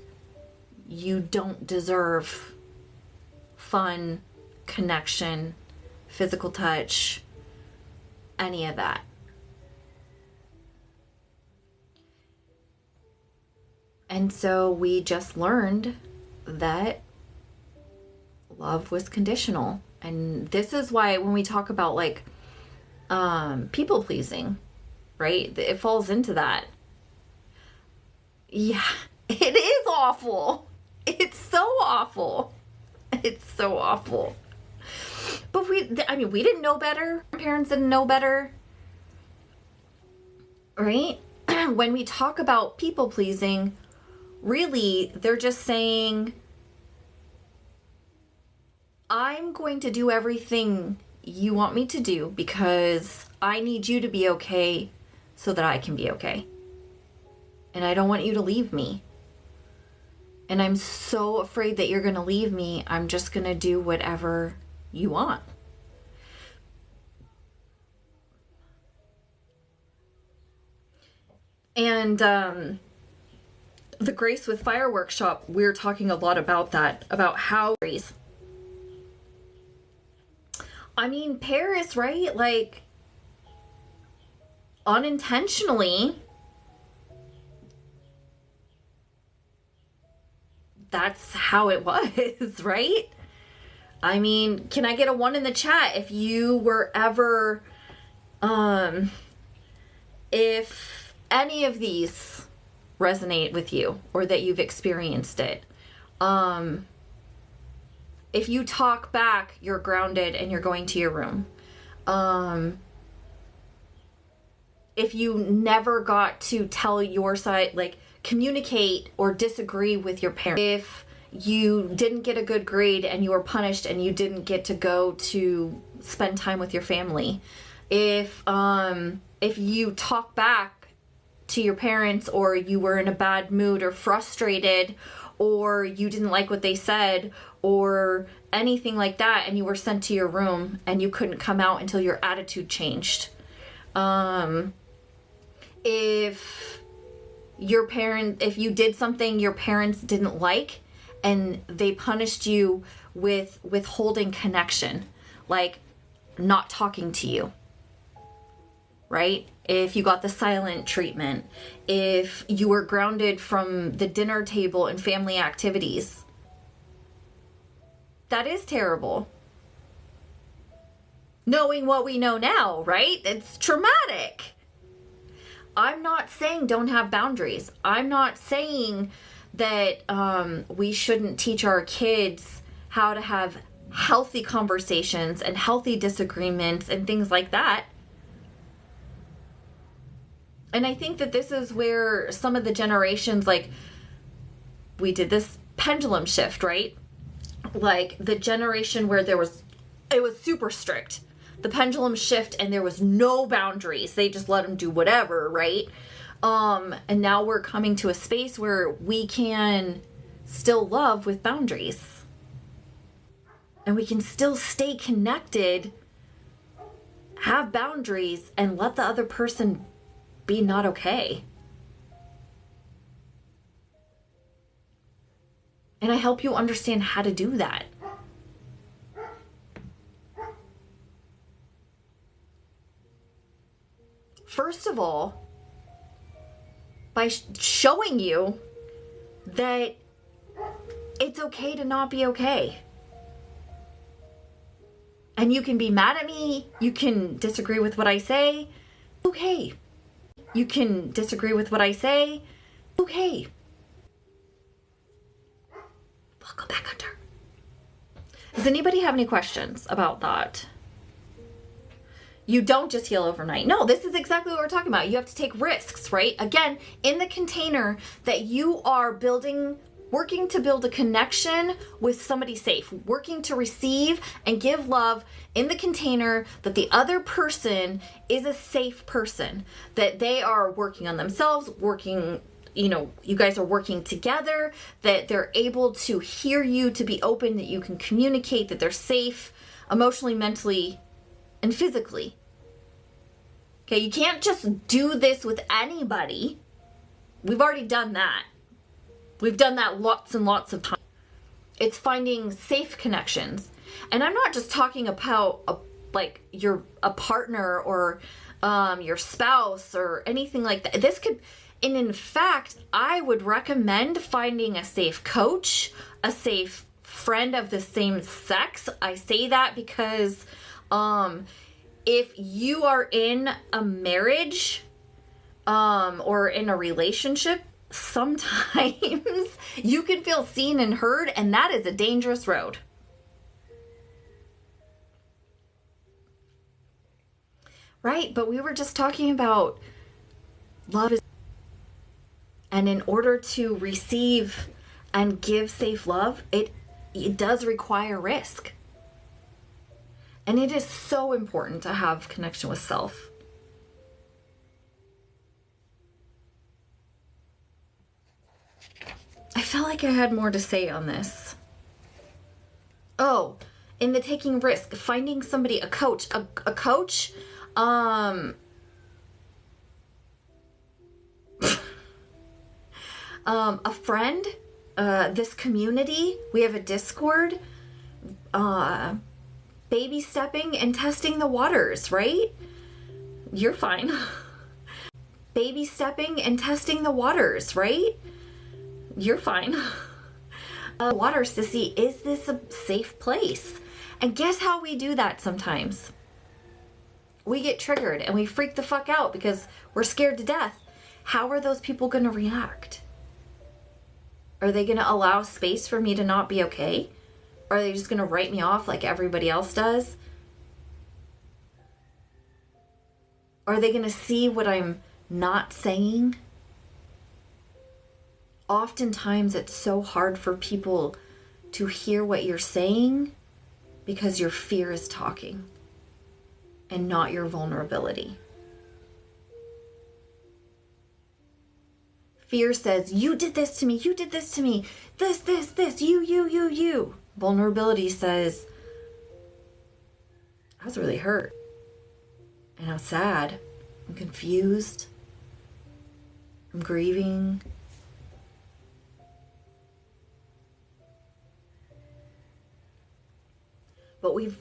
you don't deserve fun, connection, physical touch, any of that. And so we just learned that love was conditional. And this is why when we talk about like people pleasing, right? It falls into that. Yeah, it is awful. It's so awful. It's so awful. But we didn't know better. Our parents didn't know better. Right? When we talk about people pleasing, really, they're just saying, I'm going to do everything you want me to do because I need you to be okay so that I can be okay. And I don't want you to leave me. And I'm so afraid that you're going to leave me. I'm just going to do whatever you want. And the Grace with Fire workshop, we're talking a lot about that, about how Grace. I mean, Paris, right? Like, unintentionally, that's how it was, right? I mean, can I get a 1 in the chat if you were ever, if any of these resonate with you or that you've experienced it? If you talk back, you're grounded and you're going to your room. If you never got to tell your side, like communicate or disagree with your parents. If you didn't get a good grade and you were punished and you didn't get to go to spend time with your family. If you talk back to your parents, or you were in a bad mood or frustrated, or you didn't like what they said, or anything like that, and you were sent to your room and you couldn't come out until your attitude changed. If you did something your parents didn't like and they punished you with withholding connection, like not talking to you, right? If you got the silent treatment, if you were grounded from the dinner table and family activities, that is terrible. Knowing what we know now, right? It's traumatic. I'm not saying don't have boundaries. I'm not saying that we shouldn't teach our kids how to have healthy conversations and healthy disagreements and things like that. And I think that this is where some of the generations, like, we did this pendulum shift, right? Like the generation where it was super strict. The pendulum shift and there was no boundaries. They just let them do whatever, right? And now we're coming to a space where we can still love with boundaries. And we can still stay connected, have boundaries, and let the other person be not okay. And I help you understand how to do that. First of all, by showing you that it's okay to not be okay. And you can be mad at me. You can disagree with what I say. Okay. You can disagree with what I say. Okay. Welcome back, Hunter. Does anybody have any questions about that? You don't just heal overnight. No, this is exactly what we're talking about. You have to take risks, right? Again, in the container that you are building, working to build a connection with somebody safe, working to receive and give love in the container that the other person is a safe person, that they are working on themselves, working, you guys are working together, that they're able to hear you, to be open, that you can communicate, that they're safe emotionally, mentally, and physically. Okay, you can't just do this with anybody. We've already done that. We've done that lots and lots of times. It's finding safe connections. And I'm not just talking about a partner or your spouse or anything like that. This could, and in fact, I would recommend finding a safe coach, a safe friend of the same sex. I say that because if you are in a marriage or in a relationship, sometimes you can feel seen and heard, and that is a dangerous road. Right? But we were just talking about love is, and in order to receive and give safe love, it does require risk. And it is so important to have connection with self. I felt like I had more to say on this. Oh, in the taking risk, finding somebody, a coach, a coach, a friend, this community, we have a Discord, baby stepping and testing the waters, right? You're fine. Baby stepping and testing the waters, right? You're fine. Waters to see, is this a safe place? And guess how we do that sometimes? We get triggered and we freak the fuck out because we're scared to death. How are those people going to react? Are they going to allow space for me to not be okay? Or are they just going to write me off like everybody else does? Are they going to see what I'm not saying? Oftentimes it's so hard for people to hear what you're saying because your fear is talking and not your vulnerability. Fear says, you did this to me, you did this to me, this, you. Vulnerability says, I was really hurt. And I'm sad. I'm confused. I'm grieving. But we've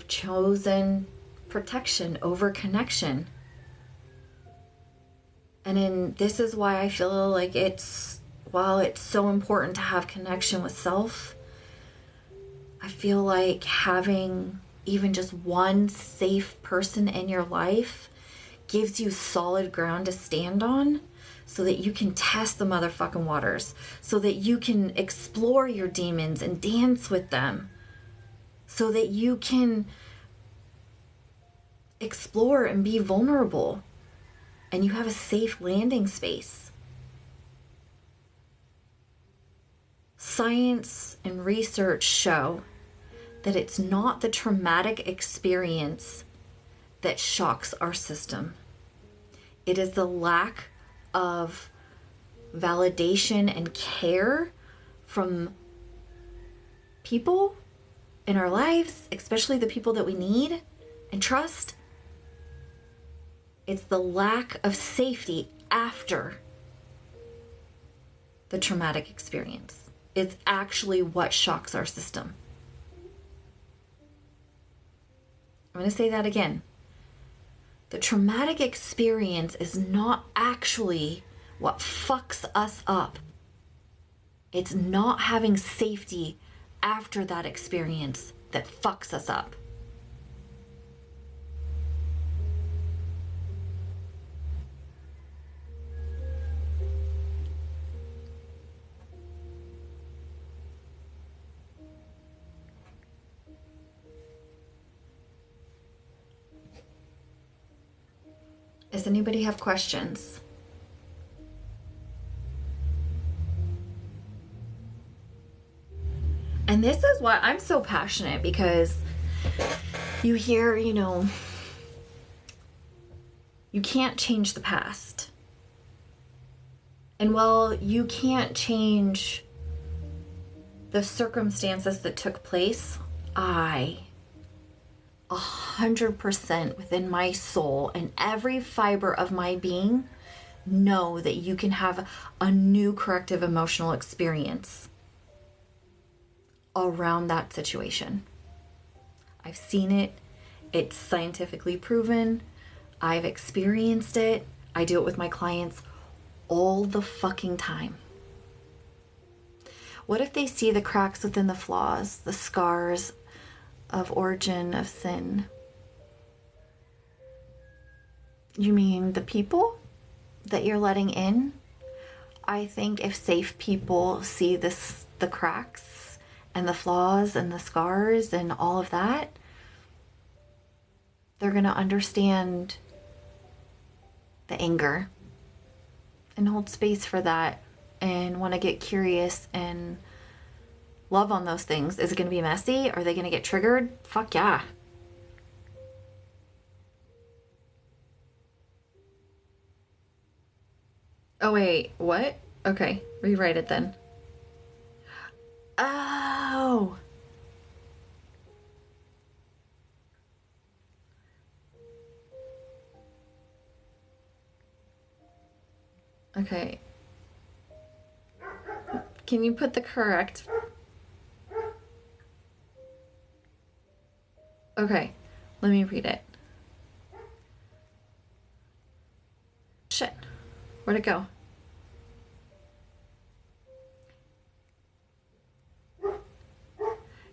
chosen protection over connection. And this is why I feel like while it's so important to have connection with self, I feel like having even just one safe person in your life gives you solid ground to stand on so that you can test the motherfucking waters, so that you can explore your demons and dance with them, so that you can explore and be vulnerable. And you have a safe landing space. Science and research show that it's not the traumatic experience that shocks our system. It is the lack of validation and care from people in our lives, especially the people that we need and trust. It's the lack of safety after the traumatic experience. It's actually what shocks our system. I'm going to say that again. The traumatic experience is not actually what fucks us up. It's not having safety after that experience that fucks us up. Does anybody have questions? And this is why I'm so passionate, because you hear, you can't change the past. And while you can't change the circumstances that took place, I 100% within my soul and every fiber of my being know that you can have a new corrective emotional experience around that situation. I've seen it. It's scientifically proven. I've experienced it. I do it with my clients all the fucking time. What if they see the cracks within the flaws, the scars of origin of sin? You mean the people that you're letting in? I think if safe people see the cracks and the flaws and the scars and all of that, they're going to understand the anger and hold space for that and want to get curious and love on those things. Is it going to be messy? Are they going to get triggered? Fuck yeah. Oh wait, what? Okay, rewrite it then. Oh. Okay. Can you put the correct... Okay, let me read it. Shit. Where'd it go?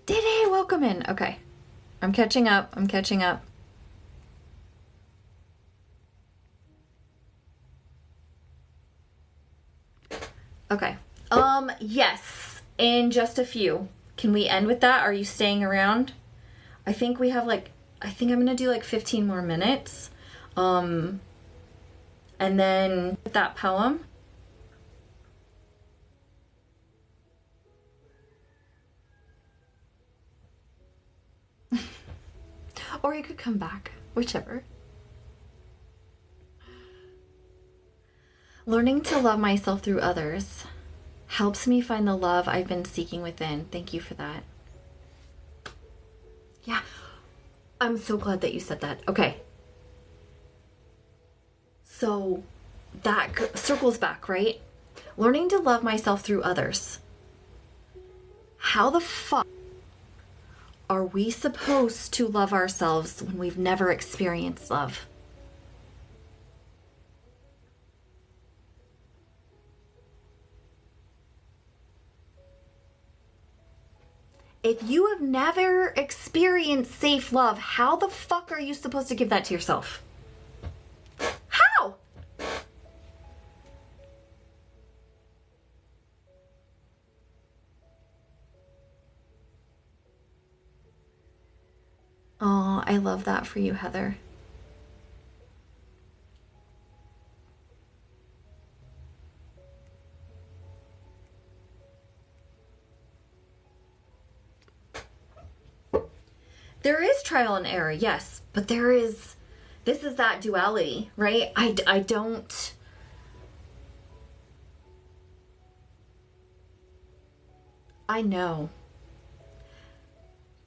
Diddy, welcome in. Okay. I'm catching up. Okay. Yes. In just a few. Can we end with that? Are you staying around? I think we have I think I'm gonna do 15 more minutes. And then that poem. Or you could come back, whichever. Learning to love myself through others helps me find the love I've been seeking within. Thank you for that. Yeah, I'm so glad that you said that. Okay. So that circles back, right? Learning to love myself through others. How the fuck are we supposed to love ourselves when we've never experienced love? If you have never experienced safe love, how the fuck are you supposed to give that to yourself? How? Oh, I love that for you, Heather. There is trial and error, yes, but this is that duality, right? I don't, I know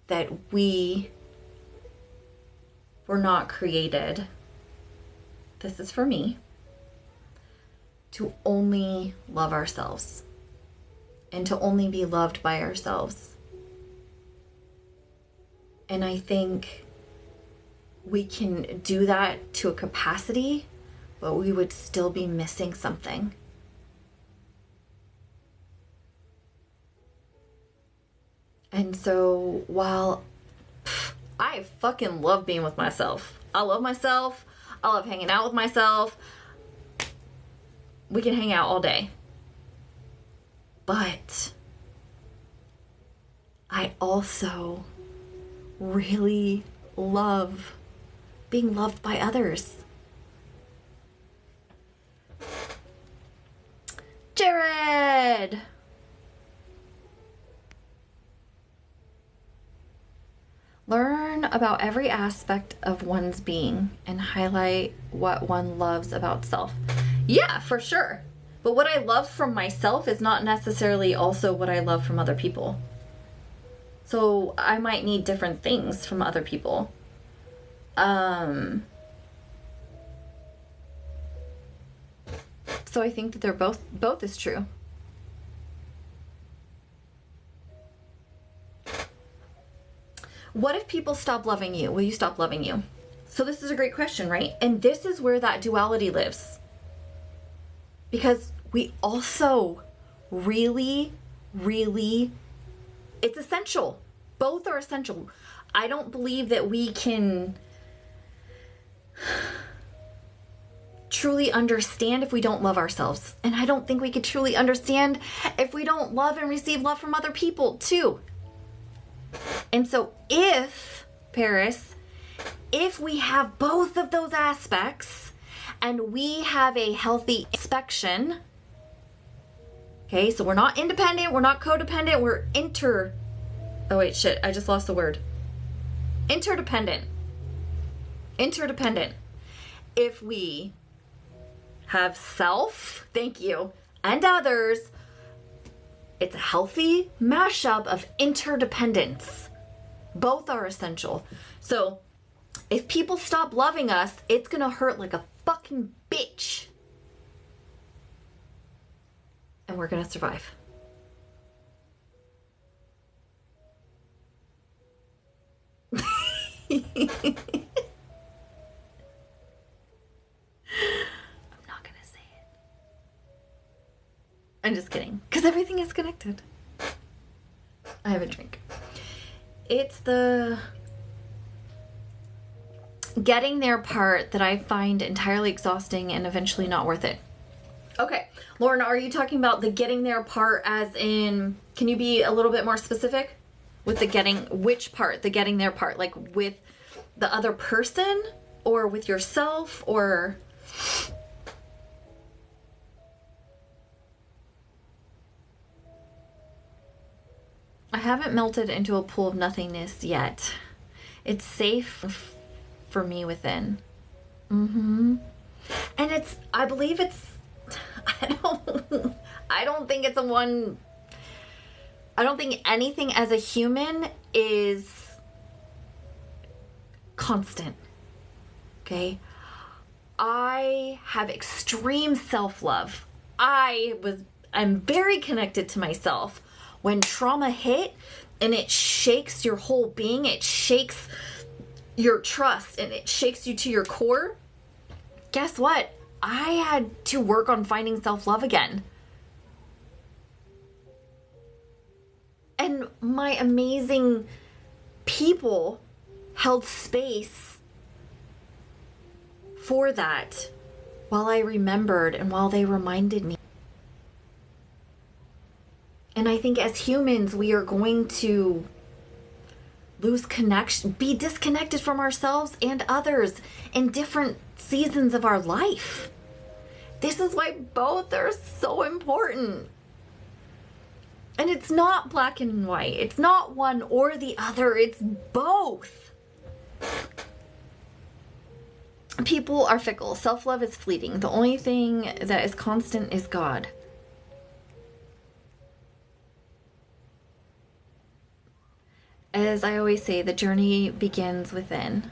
that we were not created, this is for me, to only love ourselves and to only be loved by ourselves. And I think we can do that to a capacity, but we would still be missing something. And so while I fucking love being with myself, I love myself, I love hanging out with myself, we can hang out all day. But I also really love being loved by others. Jared! Learn about every aspect of one's being and highlight what one loves about self. Yeah, for sure. But what I love from myself is not necessarily also what I love from other people. So I might need different things from other people. So I think that they're both is true. What if people stop loving you? Will you stop loving you? So this is a great question, right? And this is where that duality lives. Because we also really, it's essential. Both are essential. I don't believe that we can truly understand if we don't love ourselves. And I don't think we could truly understand if we don't love and receive love from other people too. And so if we have both of those aspects and we have a healthy inspection, okay, so we're not independent, we're not codependent, we're oh wait, shit, I just lost the word. Interdependent. If we have self, thank you, and others, it's a healthy mashup of interdependence. Both are essential. So if people stop loving us, it's gonna hurt like a fucking bitch. And we're gonna survive. I'm not gonna say it. I'm just kidding, because everything is connected. I have a drink. It's the getting there part that I find entirely exhausting and eventually not worth it. Okay, Lauren, are you talking about the getting there part as in, can you be a little bit more specific? With the getting, which part? The getting there part, like with the other person or with yourself or... I haven't melted into a pool of nothingness yet. It's safe for me within. And I believe it's, I don't think it's I don't think anything as a human is constant. Okay? I have extreme self-love. I'm very connected to myself. When trauma hit and it shakes your whole being, it shakes your trust and it shakes you to your core, guess what? I had to work on finding self-love again. And my amazing people held space for that while I remembered and while they reminded me. And I think as humans, we are going to lose connection, be disconnected from ourselves and others in different seasons of our life. This is why both are so important. And it's not black and white. It's not one or the other. It's both. People are fickle. Self-love is fleeting. The only thing that is constant is God. As I always say, the journey begins within.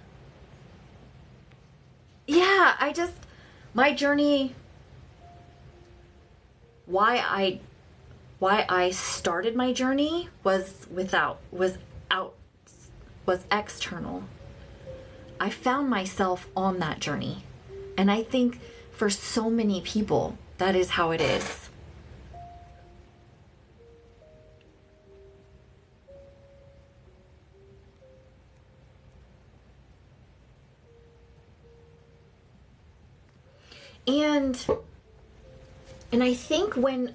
Yeah, my journey, why I started my journey was external. I found myself on that journey. And I think for so many people, that is how it is. And I think when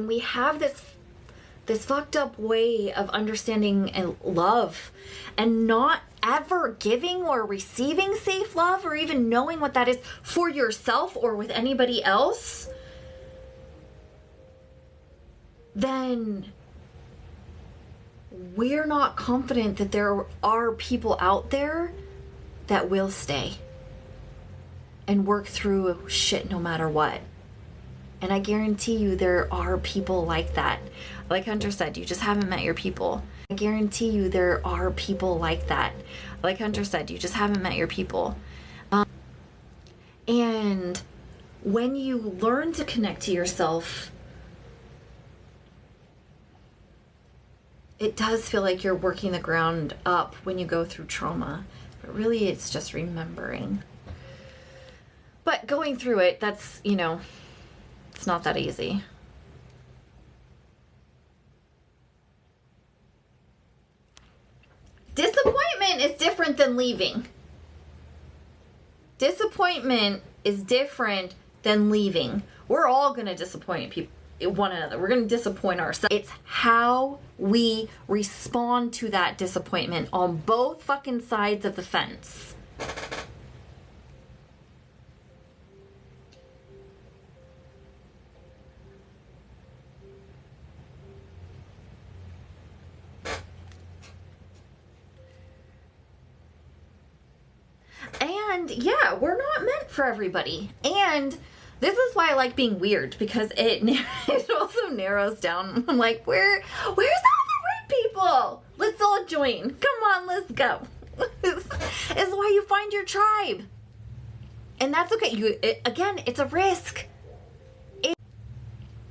we have this fucked up way of understanding and love and not ever giving or receiving safe love or even knowing what that is for yourself or with anybody else, then we're not confident that there are people out there that will stay and work through shit no matter what. And I guarantee you there are people like that. Like Hunter said, you just haven't met your people. I guarantee you there are people like that. Like Hunter said, you just haven't met your people. And when you learn to connect to yourself, it does feel like you're working the ground up when you go through trauma. But really, it's just remembering. But going through it, that's, it's not that easy. Disappointment is different than leaving. Disappointment is different than leaving. We're all going to disappoint one another. We're going to disappoint ourselves. It's how we respond to that disappointment on both fucking sides of the fence. And yeah, we're not meant for everybody. And this is why I like being weird, because it also narrows down. I'm like, where's all the weird people? Let's all join. Come on, let's go. This is why you find your tribe. And that's okay. Again, it's a risk.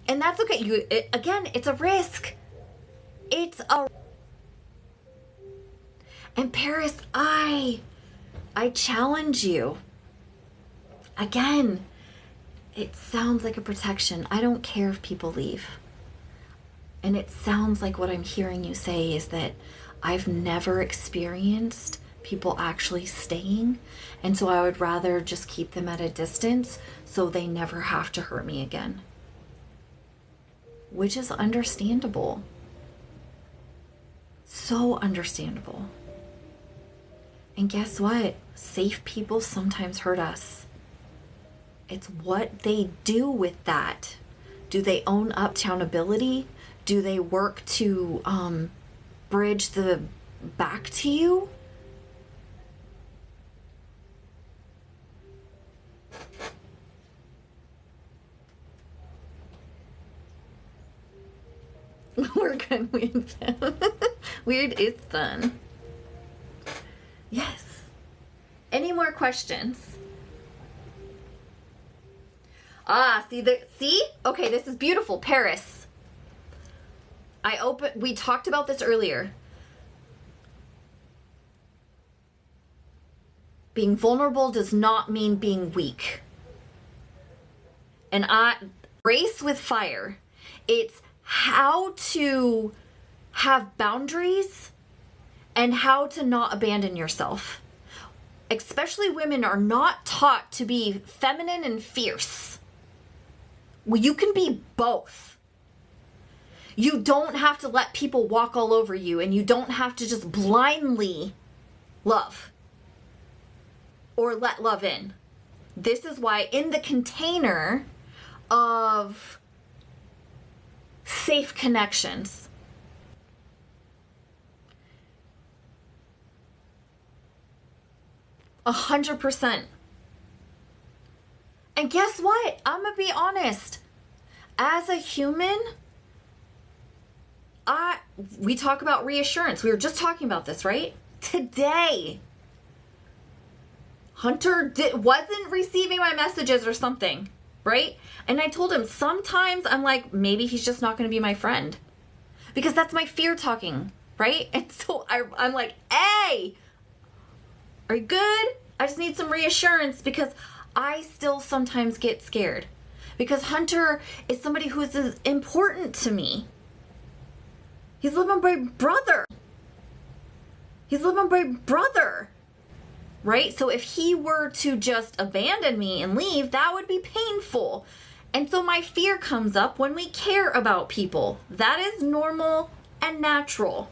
And that's okay. It's a risk. And Paris, I challenge you. Again, it sounds like a protection. I don't care if people leave. And it sounds like what I'm hearing you say is that I've never experienced people actually staying. And so I would rather just keep them at a distance so they never have to hurt me again. Which is understandable. So understandable. And guess what? Safe people sometimes hurt us. It's what they do with that. Do they own up to accountability? Do they work to bridge the back to you? We're good with them. Weird is fun. Yes. Any more questions? See? Okay, this is beautiful. Paris. We talked about this earlier. Being vulnerable does not mean being weak. And Grace with Fire, it's how to have boundaries and how to not abandon yourself. Especially women are not taught to be feminine and fierce. Well, you can be both. You don't have to let people walk all over you, and you don't have to just blindly love or let love in. This is why in the container of safe connections, a 100%. And guess what? I'm gonna be honest. As a human, we talk about reassurance. We were just talking about this, right? Today, Hunter wasn't receiving my messages or something, right? And I told him sometimes I'm like, maybe he's just not going to be my friend. Because that's my fear talking, right? And so I'm like, hey, are you good? I just need some reassurance because I still sometimes get scared. Because Hunter is somebody who is important to me. He's like my brother. He's like my brother. Right? So if he were to just abandon me and leave, that would be painful. And so my fear comes up when we care about people. That is normal and natural.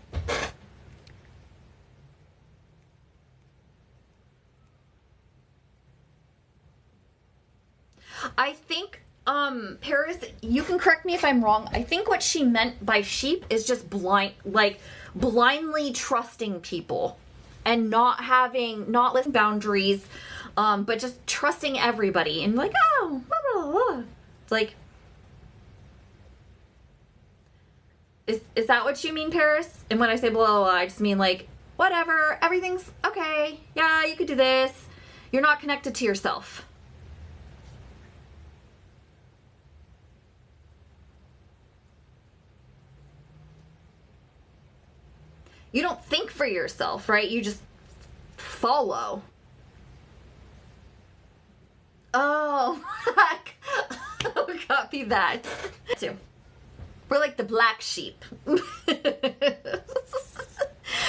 I think, Paris, you can correct me if I'm wrong. I think what she meant by sheep is just blindly trusting people and not listening boundaries, but just trusting everybody and like, oh, blah, blah, blah. It's like, is that what you mean, Paris? And when I say blah, blah, blah, I just mean like, whatever, everything's okay. Yeah, you could do this. You're not connected to yourself. You don't think for yourself, right? You just follow. Oh, copy that. We're like the black sheep.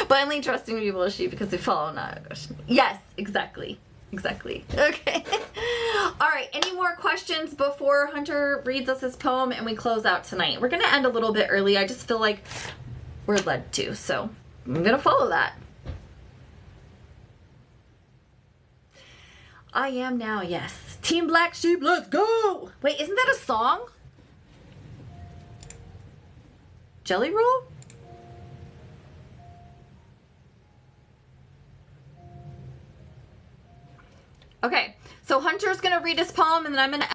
Blindly trusting people as sheep because they follow not. Yes, exactly. Exactly. Okay. All right. Any more questions before Hunter reads us his poem and we close out tonight? We're going to end a little bit early. I just feel like we're led to, so I'm going to follow that. I am now, yes. Team Black Sheep, let's go! Wait, isn't that a song? Jelly Roll? Okay, so Hunter's gonna read his poem and then I'm gonna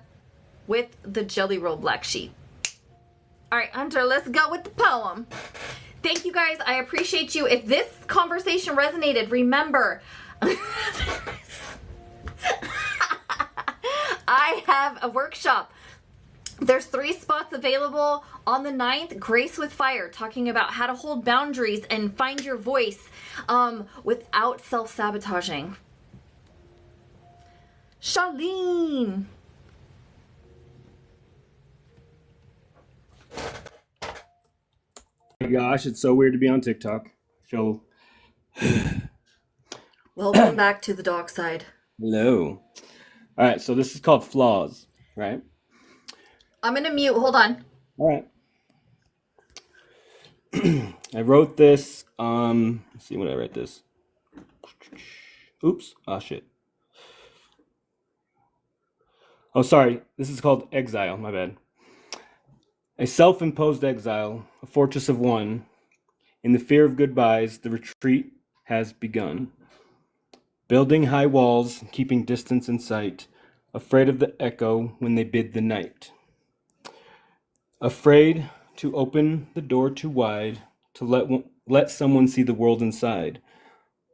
with the Jelly Roll Black Sheep. All right, Hunter, let's go with the poem. Thank you guys, I appreciate you. If this conversation resonated, remember, I have a workshop. There's 3 spots available on the 9th. Grace with Fire, talking about how to hold boundaries and find your voice without self-sabotaging. Charlene. Oh my gosh, it's so weird to be on TikTok. I feel... Welcome back to the dark side. Hello. All right, so this is called Flaws, right? I'm gonna mute, hold on. All right. I wrote this, let's see when I write this. Oops, oh shit. Oh, sorry, this is called Exile, my bad. A self-imposed exile, a fortress of one. In the fear of goodbyes, the retreat has begun. Building high walls, keeping distance in sight, afraid of the echo when they bid the night. Afraid to open the door too wide, to let someone see the world inside.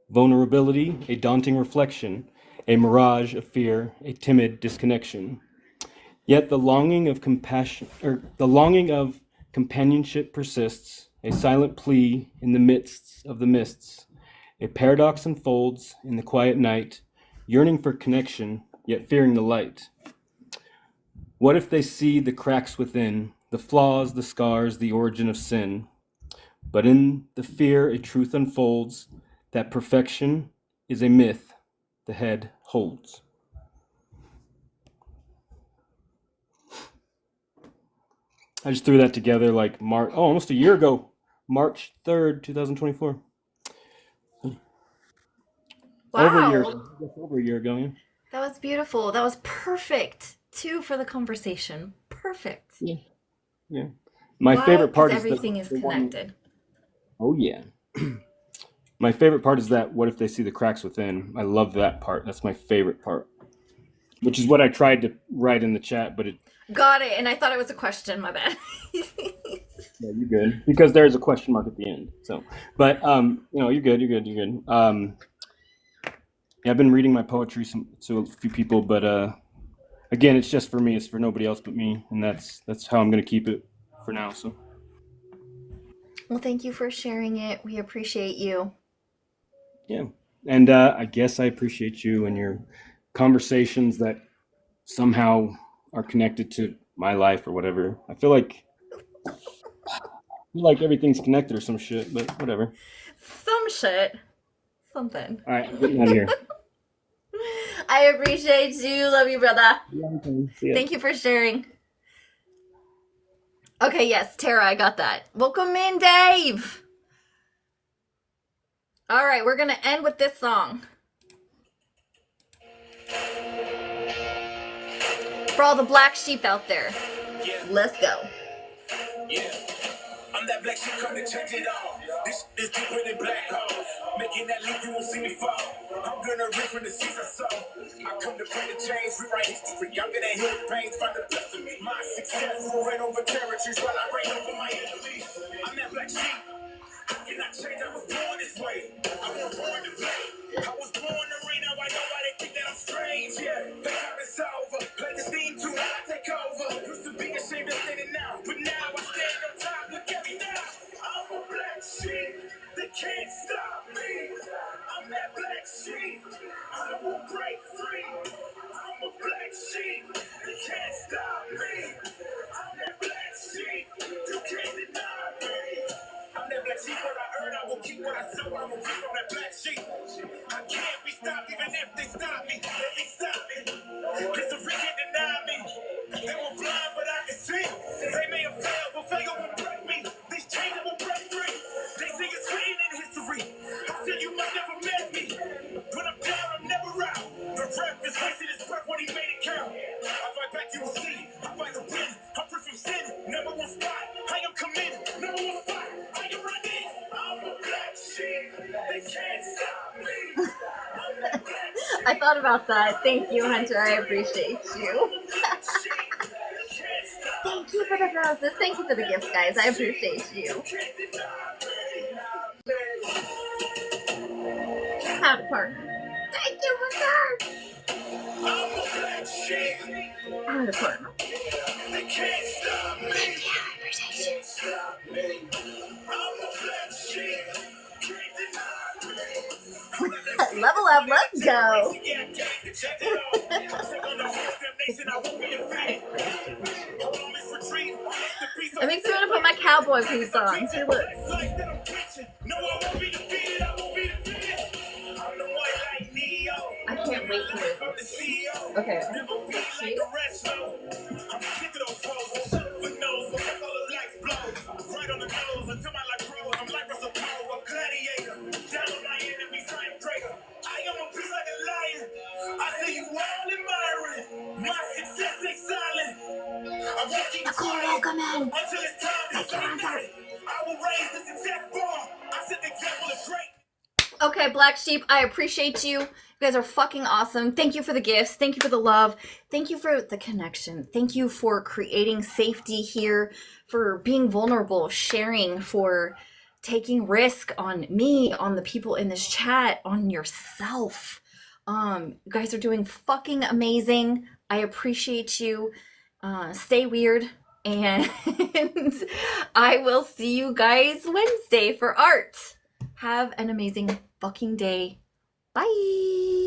Vulnerability, a daunting reflection, a mirage of fear, a timid disconnection. Yet the longing of companionship persists, a silent plea in the midst of the mists. A paradox unfolds in the quiet night, yearning for connection, yet fearing the light. What if they see the cracks within, the flaws, the scars, the origin of sin? But in the fear a truth unfolds, that perfection is a myth the head holds. I just threw that together like almost a year ago, March 3rd, 2024. Wow. Over a year ago, yeah. That was beautiful. That was perfect, too, for the conversation. Perfect. Yeah. My favorite part is everything is connected. Oh, yeah. My favorite part is that what if they see the cracks within? I love that part. That's my favorite part. Which is what I tried to write in the chat, but it... Got it, and I thought it was a question, my bad. Yeah, you're good. Because there is a question mark at the end. So, but, you're good. Yeah, I've been reading my poetry to a few people, but again, it's just for me. It's for nobody else but me, and that's how I'm going to keep it for now. So, well, thank you for sharing it. We appreciate you. Yeah, and I guess I appreciate you and your conversations that somehow are connected to my life or whatever. I feel like everything's connected or some shit, but whatever. Some shit. Something. All right, I'm getting out of here. I appreciate you. Love you, brother. Yeah, thank you for sharing. Okay, yes, Tara, I got that. Welcome in, Dave. All right, we're going to end with this song. For all the black sheep out there, let's go. Yeah. I'm that black sheep come to change it all. This is deeper than black hole. Making that leap, you won't see me fall. I'm gonna reap from the seeds I sow. I come to bring the change, rewrite history. I'm gonna heal the pains, find the best of me. My success will reign over territories while I reign over my enemies. I'm that black sheep. I cannot change, I was born this way. I was born to play. I was born to reign, now I know why they think that I'm strange. Yeah, the time is over. Play this theme tune, I take over. Used to be ashamed of standing now, but now I stand on top. Look at me now. I'm a black sheep. They can't stop me. I'm that black sheep. I will break free. I'm a black sheep. They can't stop me. I'm that black sheep. You can't deny me. I'm that black sheep, what I earn, I will keep what I sow. I will reap from that black sheep. I can't be stopped even if they stop me. Let me stop it. Cause the rich can't deny me. They were blind, but I can see. They may have failed, but failure won't break me. These chains will break free. They say it's written in history. I said you might never met me. When I'm down, I'm never out. The ref is wasting his breath when he made it count. I fight back, you will see. I fight the win. I'm free from sin. Number one spot. I am committed. Number one spot. I am running. I'm a black sheep. They can't stop me. I'm that black sheep. I thought about that. Thank you, Hunter. I appreciate you. Thank you for the roses. Thank you for the gifts, guys. I appreciate you. Howdy, partner. Thank you, Hunter. Howdy, partner. They can't stop me. Thank you. I appreciate you. Level up. Let's go. It makes me want to put my cowboy boots on. See, look. I can't wait to this. Okay. Welcome in. Until it's time to I will raise the success bar. I set the example of great. Okay, Black Sheep, I appreciate you. You guys are fucking awesome. Thank you for the gifts. Thank you for the love. Thank you for the connection. Thank you for creating safety here, for being vulnerable, sharing, for taking risk on me, on the people in this chat, on yourself. You guys are doing fucking amazing. I appreciate you. Stay weird. And I will see you guys Wednesday for art. Have an amazing fucking day. Bye.